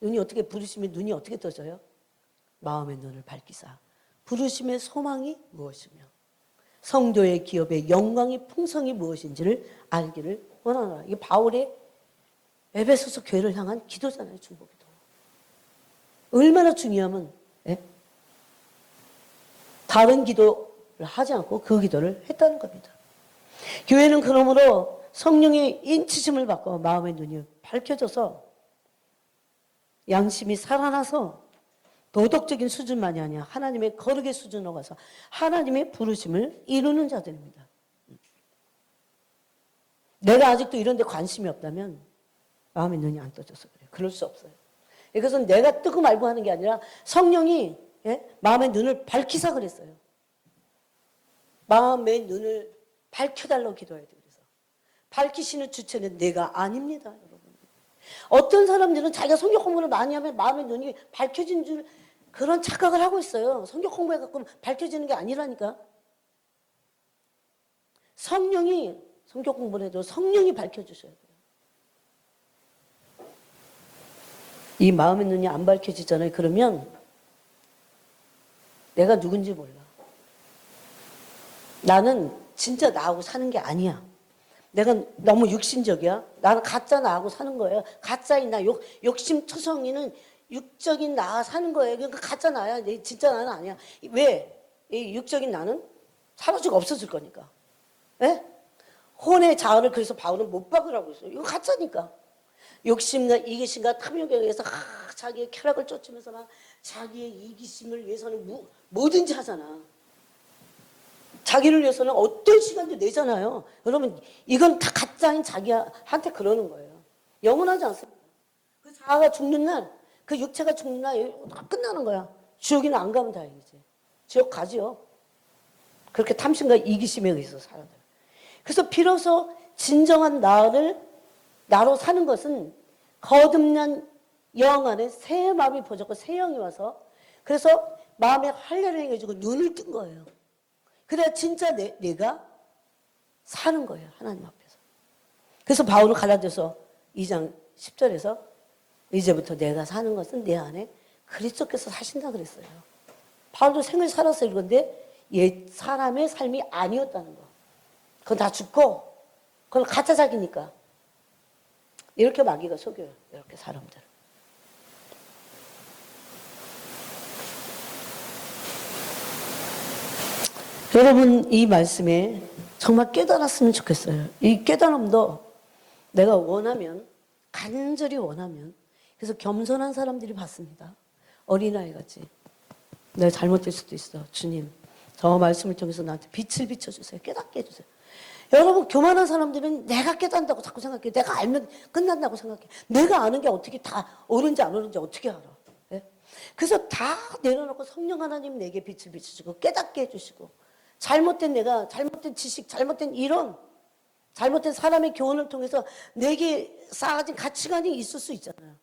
눈이 어떻게 부르심이 눈이 어떻게 떠져요? 마음의 눈을 밝히사 부르심의 소망이 무엇이며 성도의 기업의 영광의 풍성이 무엇인지를 알기를 원하노라. 이게 바울의 에베소서 교회를 향한 기도잖아요. 중보기도. 얼마나 중요하면 다른 기도를 하지 않고 그 기도를 했다는 겁니다. 교회는 그러므로 성령의 인치심을 받고 마음의 눈이 밝혀져서 양심이 살아나서 도덕적인 수준만이 아니라 하나님의 거룩의 수준으로 가서 하나님의 부르심을 이루는 자들입니다. 내가 아직도 이런 데 관심이 없다면 마음의 눈이 안 떠져서 그래요. 그럴 수 없어요. 이것은 내가 뜨고 말고 하는 게 아니라 성령이 마음의 눈을 밝히사 그랬어요. 마음의 눈을 밝혀달라고 기도해야 돼요. 그래서 밝히시는 주체는 내가 아닙니다. 여러분. 어떤 사람들은 자기가 성경 공부를 많이 하면 마음의 눈이 밝혀진 줄 그런 착각을 하고 있어요. 성경 공부해갖고 밝혀지는 게 아니라니까. 성령이 성경 공부를 해도 성령이 밝혀주셔야 돼요. 이 마음의 눈이 안 밝혀지잖아요. 그러면 내가 누군지 몰라. 나는 진짜 나하고 사는 게 아니야. 내가 너무 육신적이야. 나는 가짜 나하고 사는 거예요. 가짜인 나, 욕심투성이는 육적인 나 사는 거예요. 그러니까 가짜 나야. 진짜 나는 아니야. 왜? 이 육적인 나는 사라지고 없어질 거니까. 예? 혼의 자아를 그래서 바울은 못 박으라고 했어요. 이거 가짜니까. 욕심과 이기심과 탐욕에 의해서 자기의 쾌락을 쫓으면서 막 자기의 이기심을 위해서는 뭐든지 하잖아. 자기를 위해서는 어떤 시간도 내잖아요. 여러분 이건 다 가짜인 자기한테 그러는 거예요. 영원하지 않습니다. 그 자아가 죽는 날, 그 육체가 죽는 날 끝나는 거야. 지옥에는 안 가면 다행이지. 지옥 가지요. 그렇게 탐심과 이기심에 의해서 살아요. 그래서 비로소 진정한 나로 사는 것은 거듭난 영 안에 새 마음이 보졌고 새 영이 와서 그래서 마음에 할례를 행해주고 눈을 뜬 거예요. 그래야 진짜 내가 사는 거예요. 하나님 앞에서. 그래서 바울은 갈라디아서 2장 10절에서 이제부터 내가 사는 것은 내 안에 그리스도께서 사신다 그랬어요. 바울도 생을 살았어요. 그런데 옛 사람의 삶이 아니었다는 거. 그건 다 죽고 그건 가짜 자기니까. 이렇게 마귀가 속여요. 이렇게 사람들. 여러분 이 말씀에 정말 깨달았으면 좋겠어요. 이 깨달음도 내가 원하면 간절히 원하면 그래서 겸손한 사람들이 받습니다. 어린아이 같이. 내가 잘못될 수도 있어. 주님 저 말씀을 통해서 나한테 빛을 비춰주세요. 깨닫게 해주세요. 여러분 교만한 사람들은 내가 깨닫는다고 자꾸 생각해. 내가 알면 끝난다고 생각해. 내가 아는 게 어떻게 다 옳은지 안 옳은지 어떻게 알아. 네? 그래서 다 내려놓고 성령 하나님 내게 빛을 비춰주고 깨닫게 해주시고 잘못된 내가 잘못된 지식 잘못된 이론 잘못된 사람의 교훈을 통해서 내게 쌓아진 가치관이 있을 수 있잖아요.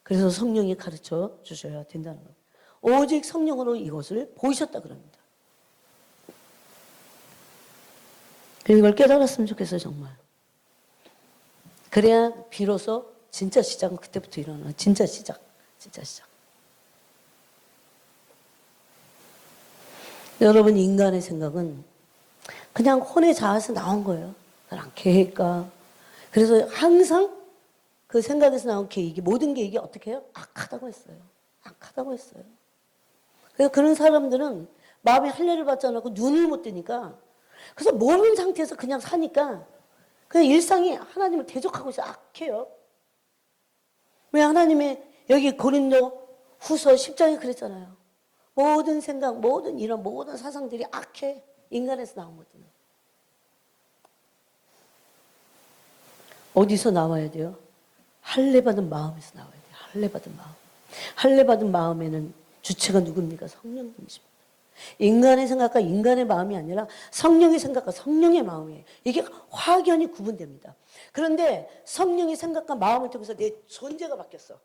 그래서 성령이 가르쳐 주셔야 된다는 거예요. 오직 성령으로 이것을 보이셨다 그럽니다. 이걸 깨달았으면 좋겠어요, 정말. 그래야 비로소 진짜 시작은 그때부터 일어나. 진짜 시작. 진짜 시작. 여러분, 인간의 생각은 그냥 혼의 자아에서 나온 거예요. 그냥 계획과. 그래서 항상 그 생각에서 나온 계획이, 모든 계획이 어떻게 해요? 악하다고 했어요. 악하다고 했어요. 그래서 그런 사람들은 마음에 할례를 받지 않고 눈을 못 뜨니까 그래서 모르는 상태에서 그냥 사니까 그냥 일상이 하나님을 대적하고 있어. 악해요. 왜 하나님의 여기 고린도 후서 10장에 그랬잖아요. 모든 생각, 모든 이런 모든 사상들이 악해. 인간에서 나온 것들은. 어디서 나와야 돼요? 할례 받은 마음에서 나와야 돼요. 할례 받은 마음. 할례 받은 마음에는 주체가 누굽니까? 성령님이십니다. 인간의 생각과 인간의 마음이 아니라 성령의 생각과 성령의 마음이에요. 이게 확연히 구분됩니다. 그런데 성령의 생각과 마음을 통해서 내 존재가 바뀌었어.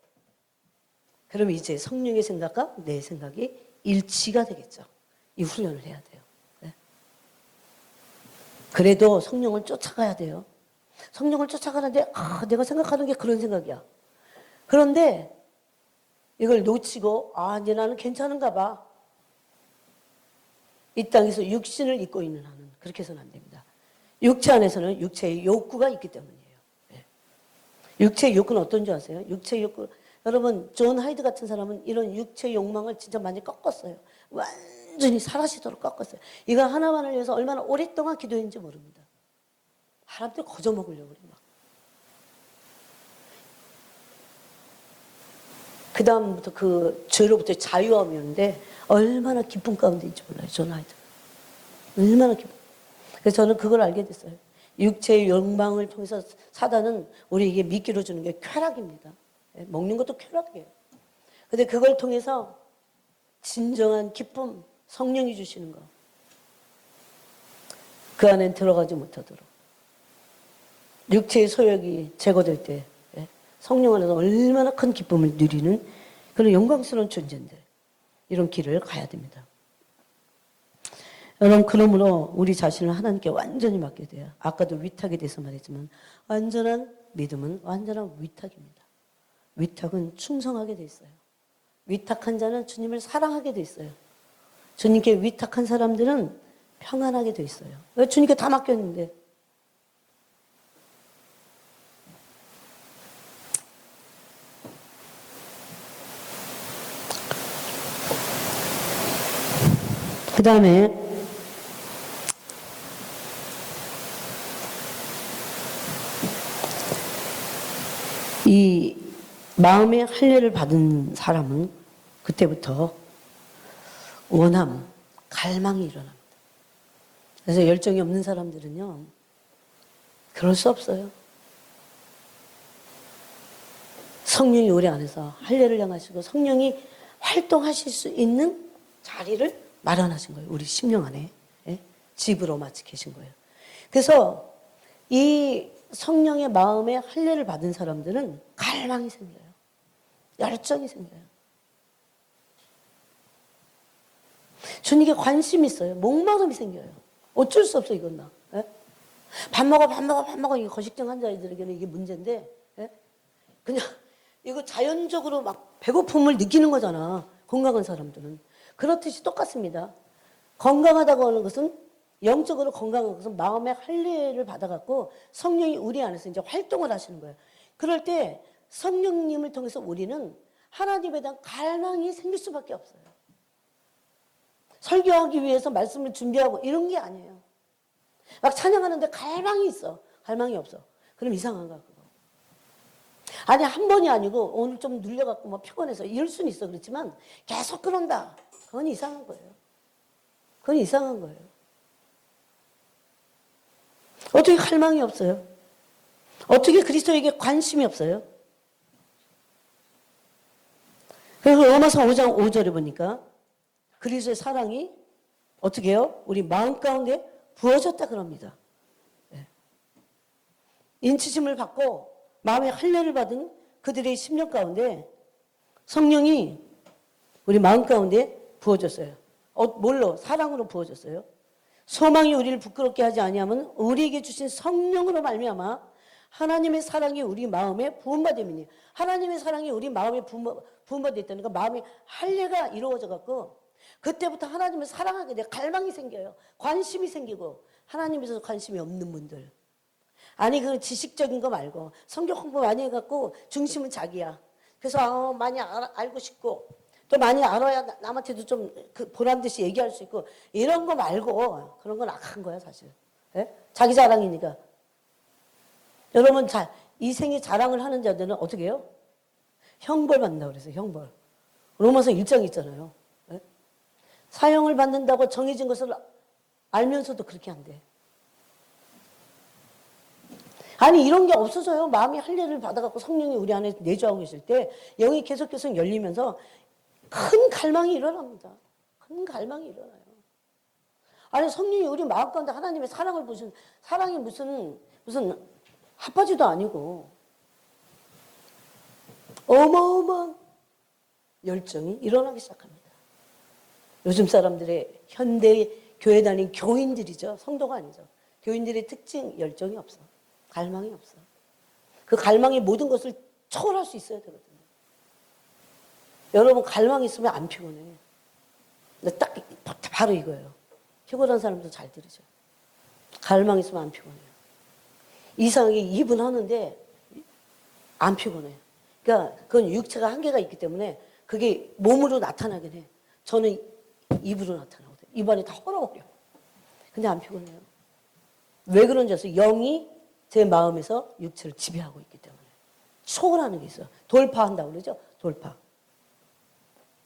그러면 이제 성령의 생각과 내 생각이 일치가 되겠죠. 이 훈련을 해야 돼요. 네. 그래도 성령을 쫓아가야 돼요. 성령을 쫓아가는데 내가 생각하는 게 그런 생각이야. 그런데 이걸 놓치고 이제 나는 괜찮은가 봐. 이 땅에서 육신을 입고 있는 한은 그렇게 해서는 안 됩니다. 육체 안에서는 육체의 욕구가 있기 때문이에요. 네. 육체의 욕구는 어떤 줄 아세요? 육체의 욕구. 여러분 존 하이드 같은 사람은 이런 육체의 욕망을 진짜 많이 꺾었어요. 완전히 사라지도록 꺾었어요. 이거 하나만을 위해서 얼마나 오랫동안 기도했는지 모릅니다. 사람들 거저 먹으려고 그래 막. 그 다음부터 그 죄로부터 자유함이 오는데 얼마나 기쁨 가운데인지 몰라요. 존 하이드. 얼마나 기쁨. 그래서 저는 그걸 알게 됐어요. 육체의 욕망을 통해서 사단은 우리에게 미끼로 주는 게 쾌락입니다. 먹는 것도 쾌락이에요. 근데 그걸 통해서 진정한 기쁨, 성령이 주시는 거. 그 안엔 들어가지 못하도록. 육체의 소욕이 제거될 때 성령 안에서 얼마나 큰 기쁨을 누리는 그런 영광스러운 존재인데 이런 길을 가야 됩니다. 여러분 그러므로 우리 자신을 하나님께 완전히 맡게 돼요. 아까도 위탁에 대해서 말했지만 완전한 믿음은 완전한 위탁입니다. 위탁은 충성하게 돼 있어요. 위탁한 자는 주님을 사랑하게 돼 있어요. 주님께 위탁한 사람들은 평안하게 돼 있어요. 왜 주님께 다 맡겼는데. 그 다음에 이 마음의 할례를 받은 사람은 그때부터 원함, 갈망이 일어납니다. 그래서 열정이 없는 사람들은요, 그럴 수 없어요. 성령이 우리 안에서 할례를 향하시고 성령이 활동하실 수 있는 자리를 마련하신 거예요. 우리 심령 안에. 집으로 마치 계신 거예요. 그래서 이 성령의 마음에 할례를 받은 사람들은 갈망이 생겨요. 열정이 생겨요. 주님께 관심이 있어요. 목마름이 생겨요. 어쩔 수 없어 이건 나. 밥 먹어 이게 거식증 환자들에게는 이게 문제인데 그냥 이거 자연적으로 막 배고픔을 느끼는 거잖아. 건강한 사람들은. 그렇듯이 똑같습니다. 건강하다고 하는 것은 영적으로 건강한 것은 마음의 할례를 받아갖고 성령이 우리 안에서 이제 활동을 하시는 거예요. 그럴 때 성령님을 통해서 우리는 하나님에 대한 갈망이 생길 수밖에 없어요. 설교하기 위해서 말씀을 준비하고 이런 게 아니에요. 막 찬양하는데 갈망이 있어. 갈망이 없어. 그럼 이상한가 그거. 아니 한 번이 아니고 오늘 좀 눌려갖고 뭐 피곤해서 이럴 수는 있어. 그렇지만 계속 그런다. 그건 이상한 거예요. 그건 이상한 거예요. 어떻게 갈망이 없어요? 어떻게 그리스도에게 관심이 없어요? 그래서 로마서 5장 5절에 보니까 그리스도의 사랑이 어떻게 해요? 우리 마음 가운데 부어졌다 그럽니다. 인치심을 받고 마음의 할례를 받은 그들의 심령 가운데 성령이 우리 마음 가운데 부어졌어요. 뭘로? 사랑으로 부어졌어요. 소망이 우리를 부끄럽게 하지 아니하면 우리에게 주신 성령으로 말미암아 하나님의 사랑이 우리 마음에 부음받음이니 하나님의 사랑이 우리 마음에 부음받았다니까 마음의 할례가 이루어져 갖고 그때부터 하나님을 사랑하게 돼 갈망이 생겨요. 관심이 생기고 하나님에서 관심이 없는 분들 아니 그 지식적인 거 말고 성경 공부 많이 해갖고 중심은 자기야. 그래서 많이 알고 싶고 또 많이 알아야 남한테도 좀 그 보란 듯이 얘기할 수 있고 이런 거 말고 그런 건 악한 거야 사실. 예? 자기 자랑이니까. 여러분 이 생에 자랑을 하는 자들은 어떻게 해요? 형벌 받는다고 그랬어요. 형벌. 로마서 1장 있잖아요. 예? 사형을 받는다고 정해진 것을 알면서도 그렇게 한대. 아니 이런 게 없어져요. 마음이 할례를 받아갖고 성령이 우리 안에 내주하고 계실 때 영이 계속 열리면서 큰 갈망이 일어납니다. 큰 갈망이 일어나요. 아니 성령이 우리 마음 가운데 하나님의 사랑을 보신 사랑이 무슨 핫바지도 아니고 어마어마한 열정이 일어나기 시작합니다. 요즘 사람들의 현대 교회 다닌 교인들이죠. 성도가 아니죠. 교인들의 특징 열정이 없어. 갈망이 없어. 그 갈망이 모든 것을 초월할 수 있어야 되거든요. 여러분 갈망이 있으면 안 피곤해. 근데 딱 바로 이거예요. 피곤한 사람도 잘 들으죠. 갈망이 있으면 안 피곤해요. 이상하게 입은 하는데 안 피곤해. 그러니까 그건 육체가 한계가 있기 때문에 그게 몸으로 나타나긴 해. 저는 입으로 나타나거든요. 입안이 다 얼어버려. 근데 안 피곤해요. 왜 그런지 아세요? 영이 제 마음에서 육체를 지배하고 있기 때문에. 초월하는 게 있어요. 돌파한다고 그러죠? 돌파.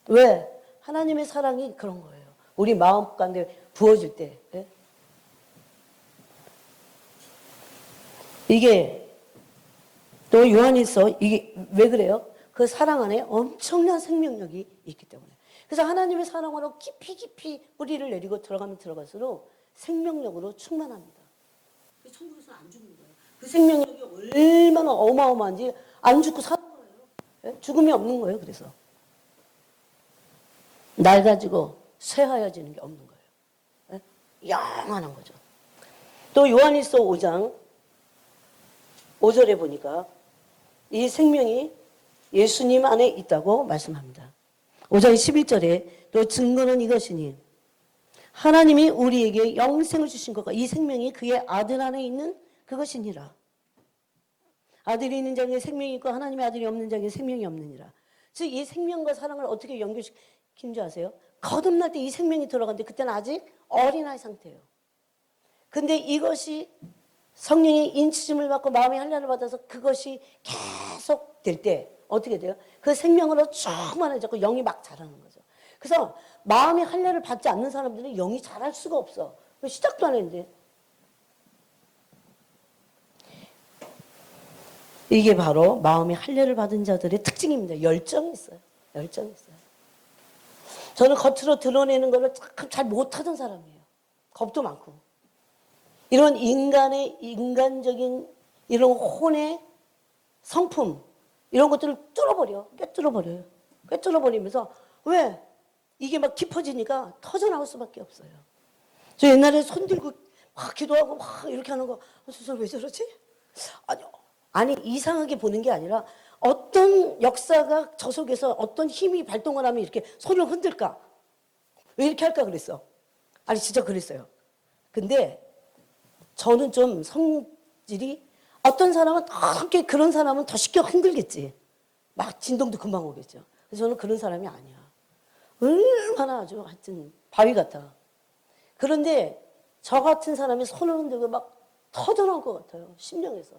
왜? 하나님의 사랑이 그런 거예요. 우리 마음 가운데 부어질 때. 예? 이게 또 요한일서 이게 왜 그래요? 그 사랑 안에 엄청난 생명력이 있기 때문에. 그래서 하나님의 사랑으로 깊이 뿌리를 내리고 들어가면 들어갈수록 생명력으로 충만합니다. 천국에서 안 죽는 거예요. 그 생명력이 얼마나 어마어마한지 안 죽고 사는 거예요. 예? 죽음이 없는 거예요. 그래서 낡아지고 쇠하여지는 게 없는 거예요. 예? 영원한 거죠. 또 요한일서 5장 5절에 보니까 이 생명이 예수님 안에 있다고 말씀합니다. 5장 11절에 또 증거는 이것이니 하나님이 우리에게 영생을 주신 것과 이 생명이 그의 아들 안에 있는 그것이니라. 아들이 있는 자에게 생명이 있고 하나님의 아들이 없는 자에게 생명이 없느니라. 즉 이 생명과 사랑을 어떻게 연결시킨 줄 아세요? 거듭날 때 이 생명이 들어갔는데 그때는 아직 어린아이 상태예요. 근데 이것이 성령의 인치심을 받고 마음의 할례를 받아서 그것이 계속 될 때 어떻게 돼요? 그 생명으로 충만해졌고 영이 막 자라는 거죠. 그래서 마음의 할례를 받지 않는 사람들은 영이 자랄 수가 없어. 시작도 안 했는데. 이게 바로 마음의 할례를 받은 자들의 특징입니다. 열정이 있어요. 열정이 있어요. 저는 겉으로 드러내는 거를 잘 못하던 사람이에요. 겁도 많고. 이런 인간적인 이런 혼의 성품 이런 것들을 꿰뚫어버려요. 꿰뚫어버리면서 왜? 이게 막 깊어지니까 터져나올 수밖에 없어요. 저 옛날에 손 들고 막 기도하고 막 이렇게 하는 거 저 사람 왜 저러지? 아니 이상하게 보는 게 아니라 어떤 역사가 저 속에서 어떤 힘이 발동을 하면 이렇게 손을 흔들까? 왜 이렇게 할까 그랬어? 아니 진짜 그랬어요. 근데 저는 좀 성질이 어떤 사람은 그렇게 그런 사람은 더 쉽게 흔들겠지. 막 진동도 금방 오겠죠. 그래서 저는 그런 사람이 아니야. 얼마나 아주 하여튼 바위 같아. 그런데 저 같은 사람이 손을 흔들고 막 터져나올 것 같아요. 심령에서.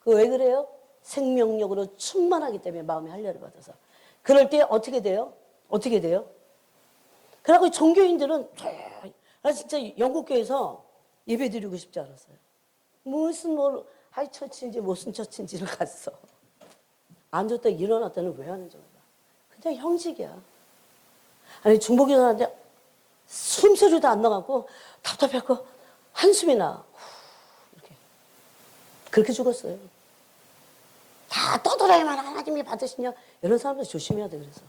그 왜 그래요? 생명력으로 충만하기 때문에 마음의 할례를 받아서. 그럴 때 어떻게 돼요? 어떻게 돼요? 그래갖고 종교인들은 나 진짜 영국교회에서 예배 드리고 싶지 않았어요. 무슨 하이 처치인지 무슨 처치인지를 갔어. 앉았다 일어났다는 왜 하는 줄 알아? 그냥 형식이야. 아니 중보기도하는데 숨소리도 안 나갖고 답답해갖고 한숨이 나. 이렇게. 그렇게 죽었어요. 다 떠들어야만 하나님이 받으시냐? 이런 사람들 조심해야 돼. 그래서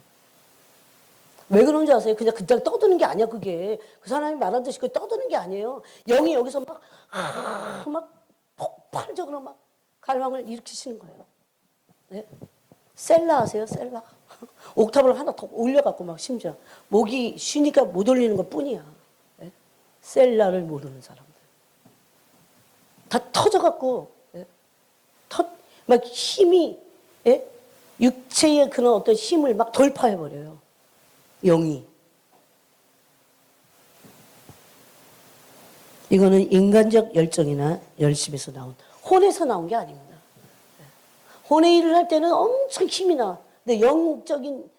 왜 그런 줄 아세요? 그냥 떠드는 게 아니야. 그게 그 사람이 말한 듯이 떠드는 게 아니에요. 영이 여기서 막 폭발적으로 막 갈망을 일으키시는 거예요. 네? 셀라 아세요? 셀라. 옥탑을 하나 더 올려갖고 막 심지어 목이 쉬니까 못 올리는 것 뿐이야. 네? 셀라를 모르는 사람들. 다 터져갖고 네? 막 힘이 예? 육체의 그런 어떤 힘을 막 돌파해버려요. 영이. 이거는 인간적 열정이나 열심에서 나온 혼에서 나온 게 아닙니다. 혼의 일을 할 때는 엄청 힘이 나. 근데 영적인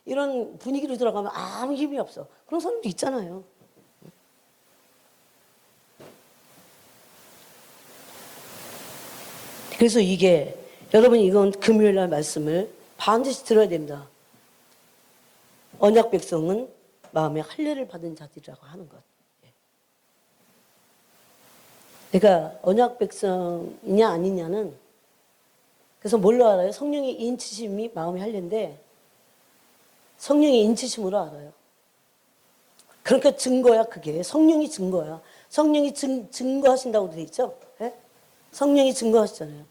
이런 분위기로 들어가면 아무 힘이 없어. 그런 사람도 있잖아요. 그래서 이게 여러분 이건 금요일 날 말씀을 반드시 들어야 됩니다. 언약 백성은 마음의 할례를 받은 자들이라고 하는 것. 내가 언약 백성이냐 아니냐는 그래서 뭘로 알아요? 성령의 인치심이 마음의 할례인데 성령의 인치심으로 알아요. 그러니까 증거야 그게. 성령이 증거야. 성령이 증거하신다고 되어 있죠? 네? 성령이 증거하시잖아요.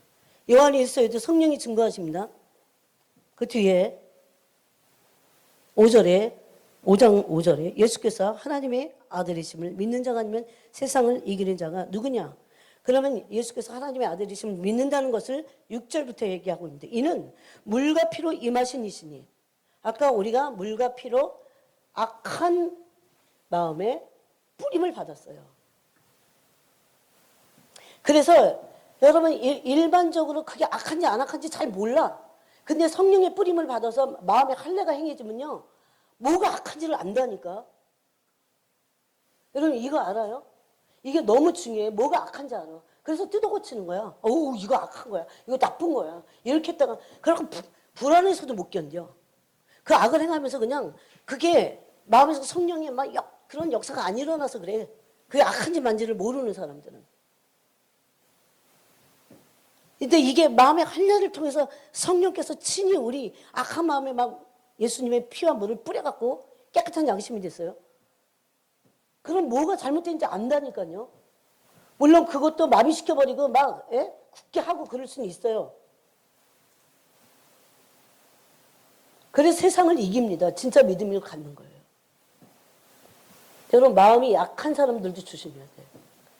요한일서에도 성령이 증거하십니다. 그 뒤에 5장 5절에 예수께서 하나님의 아들이심을 믿는 자가 아니면 세상을 이기는 자가 누구냐? 그러면 예수께서 하나님의 아들이심을 믿는다는 것을 6절부터 얘기하고 있는데 이는 물과 피로 임하신 이시니 아까 우리가 물과 피로 악한 마음에 뿌림을 받았어요. 그래서 여러분 일반적으로 그게 악한지 안 악한지 잘 몰라. 근데 성령의 뿌림을 받아서 마음에 할례가 행해지면요. 뭐가 악한지를 안다니까. 여러분 이거 알아요? 이게 너무 중요해. 뭐가 악한지 알아. 그래서 뜯어고치는 거야. 어우 이거 악한 거야. 이거 나쁜 거야. 이렇게 했다가 그러고 불안해서도 못 견뎌. 그 악을 행하면서 그냥 그게 마음에서 성령의 막 그런 역사가 안 일어나서 그래. 그게 악한지 만지를 모르는 사람들은. 근데 이게 마음의 할례를 통해서 성령께서 친히 우리 악한 마음에 막 예수님의 피와 물을 뿌려갖고 깨끗한 양심이 됐어요. 그럼 뭐가 잘못된지 안다니까요. 물론 그것도 마비시켜버리고 막 굳게 하고 그럴 수는 있어요. 그래서 세상을 이깁니다. 진짜 믿음을 갖는 거예요. 여러분 마음이 약한 사람들도 조심해야 돼요.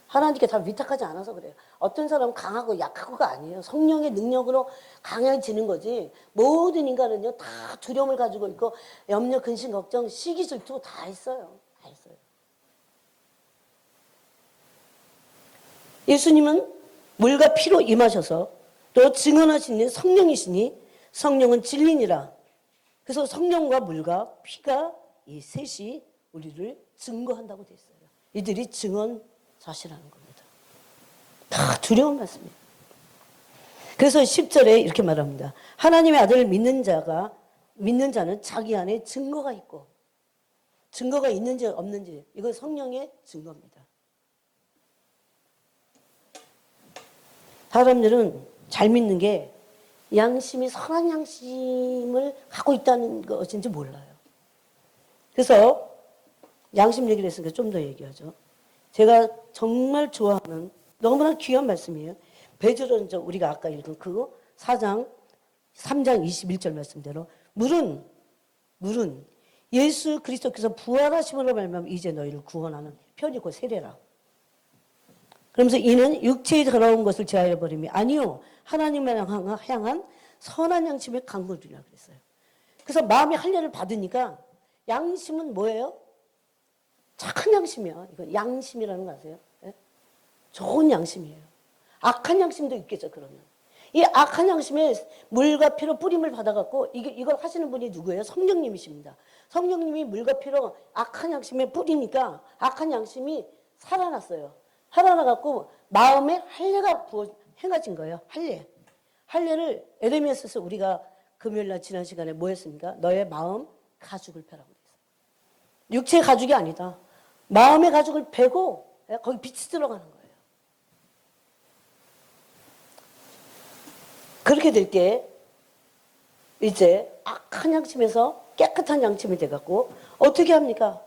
하나님께 다 위탁하지 않아서 그래요. 어떤 사람은 강하고 약하고가 아니에요. 성령의 능력으로 강해지는 거지. 모든 인간은요 다 두려움을 가지고 있고 염려, 근심, 걱정, 시기, 질투 다 있어요. 다 있어요. 예수님은 물과 피로 임하셔서 또 증언하시는 성령이시니 성령은 진리니라. 그래서 성령과 물과 피가 이 셋이 우리를 증거한다고 돼 있어요. 이들이 증언자시라는 겁니다. 다 두려운 말씀이에요. 그래서 10절에 이렇게 말합니다. 하나님의 아들을 믿는 자는 자기 안에 증거가 있고 증거가 있는지 없는지 이건 성령의 증거입니다. 사람들은 잘 믿는 게 양심이 선한 양심을 갖고 있다는 것인지 몰라요. 그래서 양심 얘기를 했으니까 좀 더 얘기하죠. 제가 정말 좋아하는 너무나 귀한 말씀이에요. 베드로는 우리가 아까 읽은 그거 3장 21절 말씀대로 물은 예수 그리스도께서 부활하심으로 말미암아 이제 너희를 구원하는 편이 곧 세례라. 그러면서 이는 육체에 더러운 것을 제하여 버림이 아니요 하나님을 향한 선한 양심의 강구리라 그랬어요. 그래서 마음의 할례를 받으니까 양심은 뭐예요? 착한 양심이야. 이거 양심이라는 거 아세요? 네? 좋은 양심이에요. 악한 양심도 있겠죠, 그러면. 이 악한 양심에 물과 피로 뿌림을 받아갖고, 이걸 하시는 분이 누구예요? 성령님이십니다. 성령님이 물과 피로 악한 양심에 뿌리니까 악한 양심이 살아났어요. 살아나갖고 마음에 할례가 행해진 거예요. 할례를 에레미야서에서 우리가 금요일날 지난 시간에 뭐 했습니까? 너의 마음 가죽을 펴라고 그랬어요. 육체의 가죽이 아니다. 마음의 가죽을 펴고 거기 빛이 들어가는 거예요. 그렇게 될 때 이제 악한 양심에서 깨끗한 양심이 돼갖고 어떻게 합니까?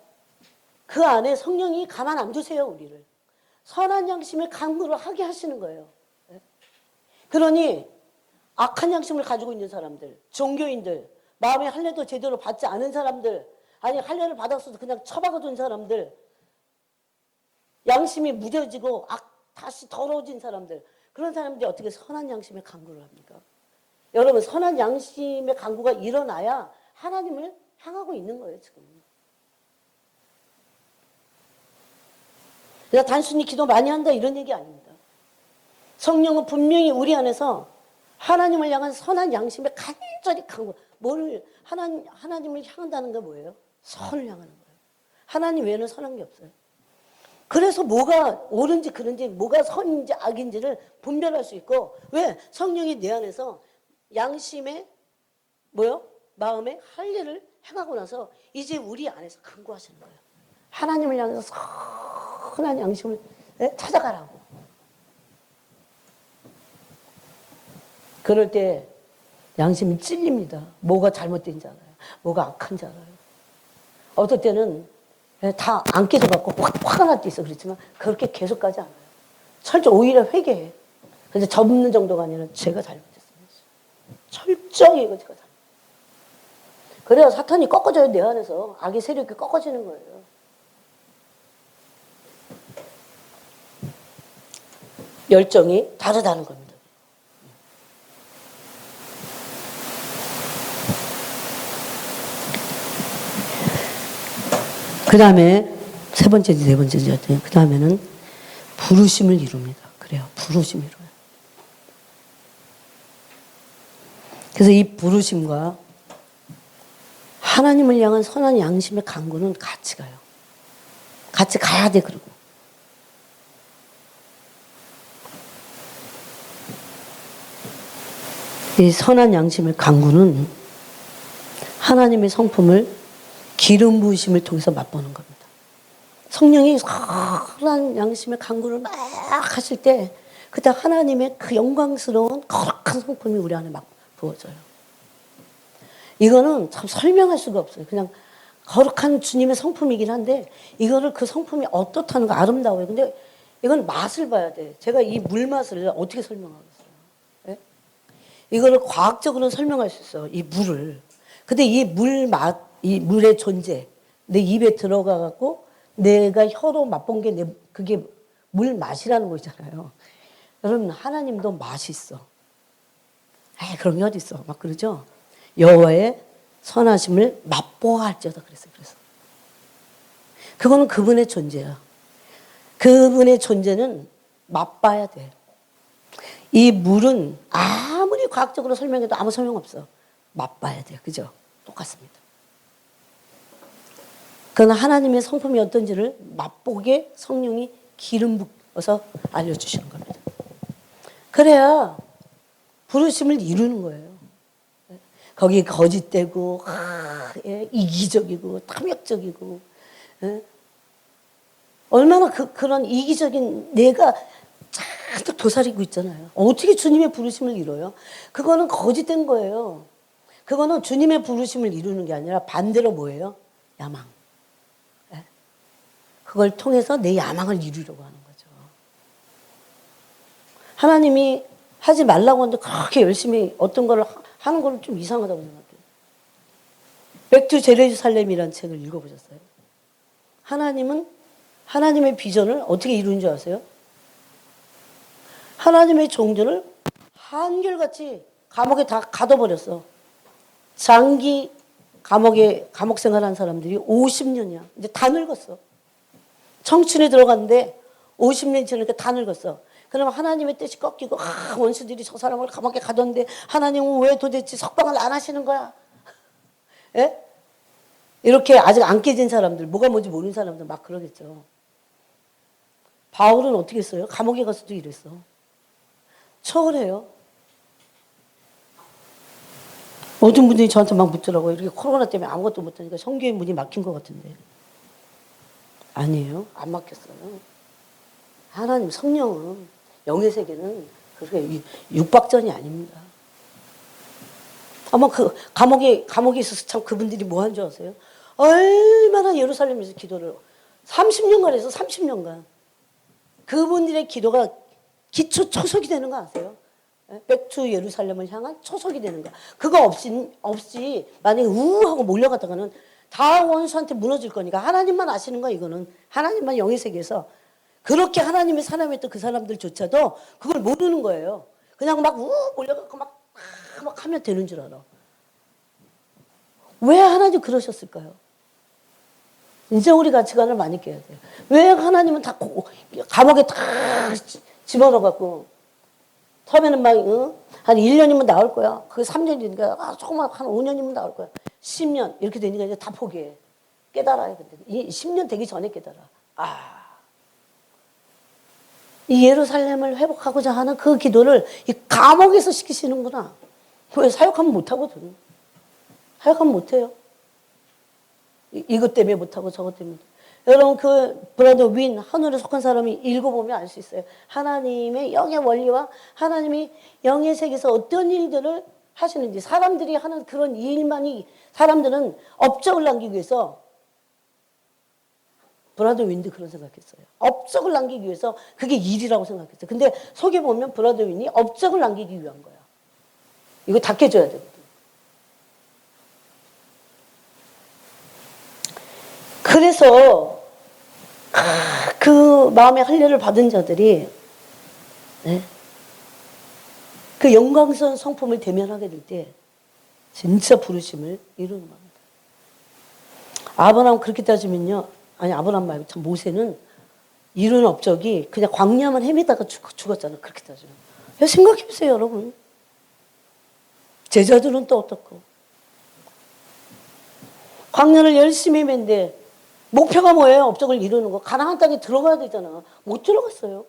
그 안에 성령이 가만 안 두세요, 우리를. 선한 양심을 강구를 하게 하시는 거예요. 그러니 악한 양심을 가지고 있는 사람들, 종교인들, 마음의 할례도 제대로 받지 않은 사람들, 아니 할례를 받았어도 그냥 처박아둔 사람들, 양심이 무뎌지고 다시 더러워진 사람들, 그런 사람들이 어떻게 선한 양심의 강구를 합니까? 여러분, 선한 양심의 강구가 일어나야 하나님을 향하고 있는 거예요, 지금. 그냥 단순히 기도 많이 한다 이런 얘기 아닙니다. 성령은 분명히 우리 안에서 하나님을 향한 선한 양심의 간절히 강구. 하나님을 향한다는 게 뭐예요? 선을 향하는 거예요. 하나님 외에는 선한 게 없어요. 그래서 뭐가 옳은지 그른지, 뭐가 선인지 악인지를 분별할 수 있고, 왜? 성령이 내 안에서 양심의 마음의 할례를 행하고 나서 이제 우리 안에서 강구하시는 거예요. 하나님을 향해서 선한 양심을 찾아가라고. 그럴 때 양심이 찔립니다. 뭐가 잘못된지 알아요. 뭐가 악한지 알아요. 어떨 때는 다 안 깨져갖고 화가 날 때 있어. 그렇지만 그렇게 계속 가지 않아요. 철저히 오히려 회개해. 근데 접는 정도가 아니라 제가 잘못했습니다. 철저히 이거 제가 잘못. 그래야 사탄이 꺾어져요. 내 안에서. 악의 세력이 꺾어지는 거예요. 열정이 다르다는 겁니다. 그 다음에 세 번째지, 네 번째지. 그 다음에는 부르심을 이룹니다. 그래요. 부르심을 이뤄요. 그래서 이 부르심과 하나님을 향한 선한 양심의 강구는 같이 가요. 같이 가야 돼, 그리고. 이 선한 양심의 강구는 하나님의 성품을 기름 부으심을 통해서 맛보는 겁니다. 성령이 선한 양심의 강구를 막 하실 때 그때 하나님의 그 영광스러운 거룩한 성품이 우리 안에 막 부어져요. 이거는 참 설명할 수가 없어요. 그냥 거룩한 주님의 성품이긴 한데 이거를 그 성품이 어떻다는 거 아름다워요. 근데 이건 맛을 봐야 돼. 제가 이 물맛을 어떻게 설명하겠어요? 네? 이거를 과학적으로 설명할 수 있어요. 이 물을. 근데 이 물맛, 이 물의 존재, 내 입에 들어가갖고 내가 혀로 맛본 게 그게 물 맛이라는 거잖아요. 여러분, 하나님도 맛이 있어. 에이, 그런 게 어디 있어? 막 그러죠? 여호와의 선하심을 맛보아 할지어다 그랬어요. 그래서 그거는 그분의 존재야. 그분의 존재는 맛봐야 돼. 이 물은 아무리 과학적으로 설명해도 아무 소용없어. 맛봐야 돼요. 그죠? 똑같습니다. 그러나 하나님의 성품이 어떤지를 맛보게 성령이 기름 부어서 알려주시는 겁니다. 그래야 부르심을 이루는 거예요. 거기 거짓되고 이기적이고 탐욕적이고 얼마나 그런 이기적인 내가 잔뜩 도사리고 있잖아요. 어떻게 주님의 부르심을 이뤄요? 그거는 거짓된 거예요. 그거는 주님의 부르심을 이루는 게 아니라 반대로 뭐예요? 야망. 그걸 통해서 내 야망을 이루려고 하는 거죠. 하나님이 하지 말라고 하는데 그렇게 열심히 어떤 걸 하는 거는 좀 이상하다고 생각해요. 백투 제루살렘이라는 책을 읽어보셨어요? 하나님은 하나님의 비전을 어떻게 이루는 줄 아세요? 하나님의 종들을 한결같이 감옥에 다 가둬버렸어. 장기 감옥 생활한 사람들이 50년이야. 이제 다 늙었어. 청춘에 들어갔는데 50년이 지나니까 다 늙었어. 그러면 하나님의 뜻이 꺾이고 원수들이 저 사람을 감옥에 가뒀는데 하나님은 왜 도대체 석방을 안 하시는 거야? 예? 이렇게 아직 안 깨진 사람들, 뭐가 뭔지 모르는 사람들 막 그러겠죠. 바울은 어떻게 했어요? 감옥에 가서도 이랬어. 초월해요. 모든 분들이 저한테 막 묻더라고요. 이렇게 코로나 때문에 아무것도 못하니까 성교의 문이 막힌 것 같은데. 아니에요. 안 막혔어요. 하나님 성령은, 영의 세계는 그렇게 육박전이 아닙니다. 아마 그 감옥에 있어서 참 그분들이 뭐 한 줄 아세요? 얼마나 예루살렘에서 기도를 30년간 해서 30년간. 그분들의 기도가 기초 초석이 되는 거 아세요? 백투 예루살렘을 향한 초석이 되는 거야. 그거 없이 만약에 우하고 몰려갔다가는 다 원수한테 무너질 거니까 하나님만 아시는 거야, 이거는. 하나님만 영의 세계에서. 그렇게 하나님의 사람이었던 그 사람들조차도 그걸 모르는 거예요. 그냥 막 몰려가고 막 하면 되는 줄 알아. 왜 하나님 그러셨을까요? 이제 우리 가치관을 많이 깨야 돼요. 왜 하나님은 다 감옥에 다 집어넣어갖고 처음에는 막 한 1년이면 나올 거야. 그게 3년이니까 조금만 한 5년이면 나올 거야. 10년 이렇게 되니까 이제 다 포기해. 깨달아요. 근데 이 10년 되기 전에 깨달아. 이 예루살렘을 회복하고자 하는 그 기도를 이 감옥에서 시키시는구나. 왜 사역하면 못하거든. 사역하면 못해요. 이것 때문에 못하고 저것 때문에. 여러분 그 브라더 윈 하늘에 속한 사람이 읽어보면 알 수 있어요. 하나님의 영의 원리와 하나님이 영의 세계에서 어떤 일들을 하시는지, 사람들이 하는 그런 일만이, 사람들은 업적을 남기기 위해서, 브라더 윈도 그런 생각했어요. 업적을 남기기 위해서 그게 일이라고 생각했어요. 근데 속에 보면 브라더 윈이 업적을 남기기 위한 거야. 이거 다 깨줘야 되거든. 그래서 그 마음의 할례를 받은 자들이 그 영광스러운 성품을 대면하게 될 때 진짜 부르심을 이루는 겁니다. 아브라함 그렇게 따지면요, 아니 아브라함 말고 참 모세는 이룬 업적이 그냥 광야만 헤매다가 죽었잖아. 그렇게 따지면. 생각해 보세요, 여러분. 제자들은 또 어떻고? 광야를 열심히 헤맨데 목표가 뭐예요? 업적을 이루는 거. 가나안 땅에 들어가야 되잖아. 못 들어갔어요.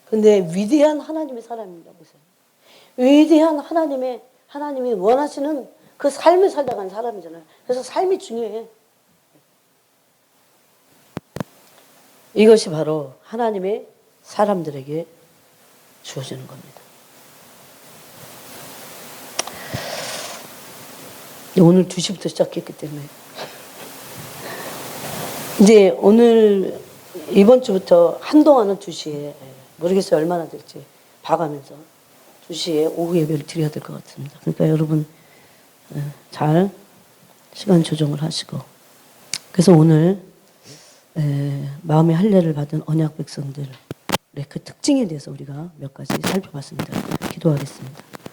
근데 위대한 하나님의 사람입니다. 보세요. 위대한 하나님이 원하시는 그 삶을 살다가는 사람이잖아요. 그래서 삶이 중요해. 이것이 바로 하나님의 사람들에게 주어지는 겁니다. 오늘 2시부터 시작했기 때문에 이제 오늘 이번 주부터 한동안은 2시에 모르겠어요. 얼마나 될지 봐가면서 2시에 오후 예배를 드려야 될 것 같습니다. 그러니까 여러분 잘 시간 조정을 하시고, 그래서 오늘 마음의 할례를 받은 언약 백성들의 그 특징에 대해서 우리가 몇 가지 살펴봤습니다. 기도하겠습니다.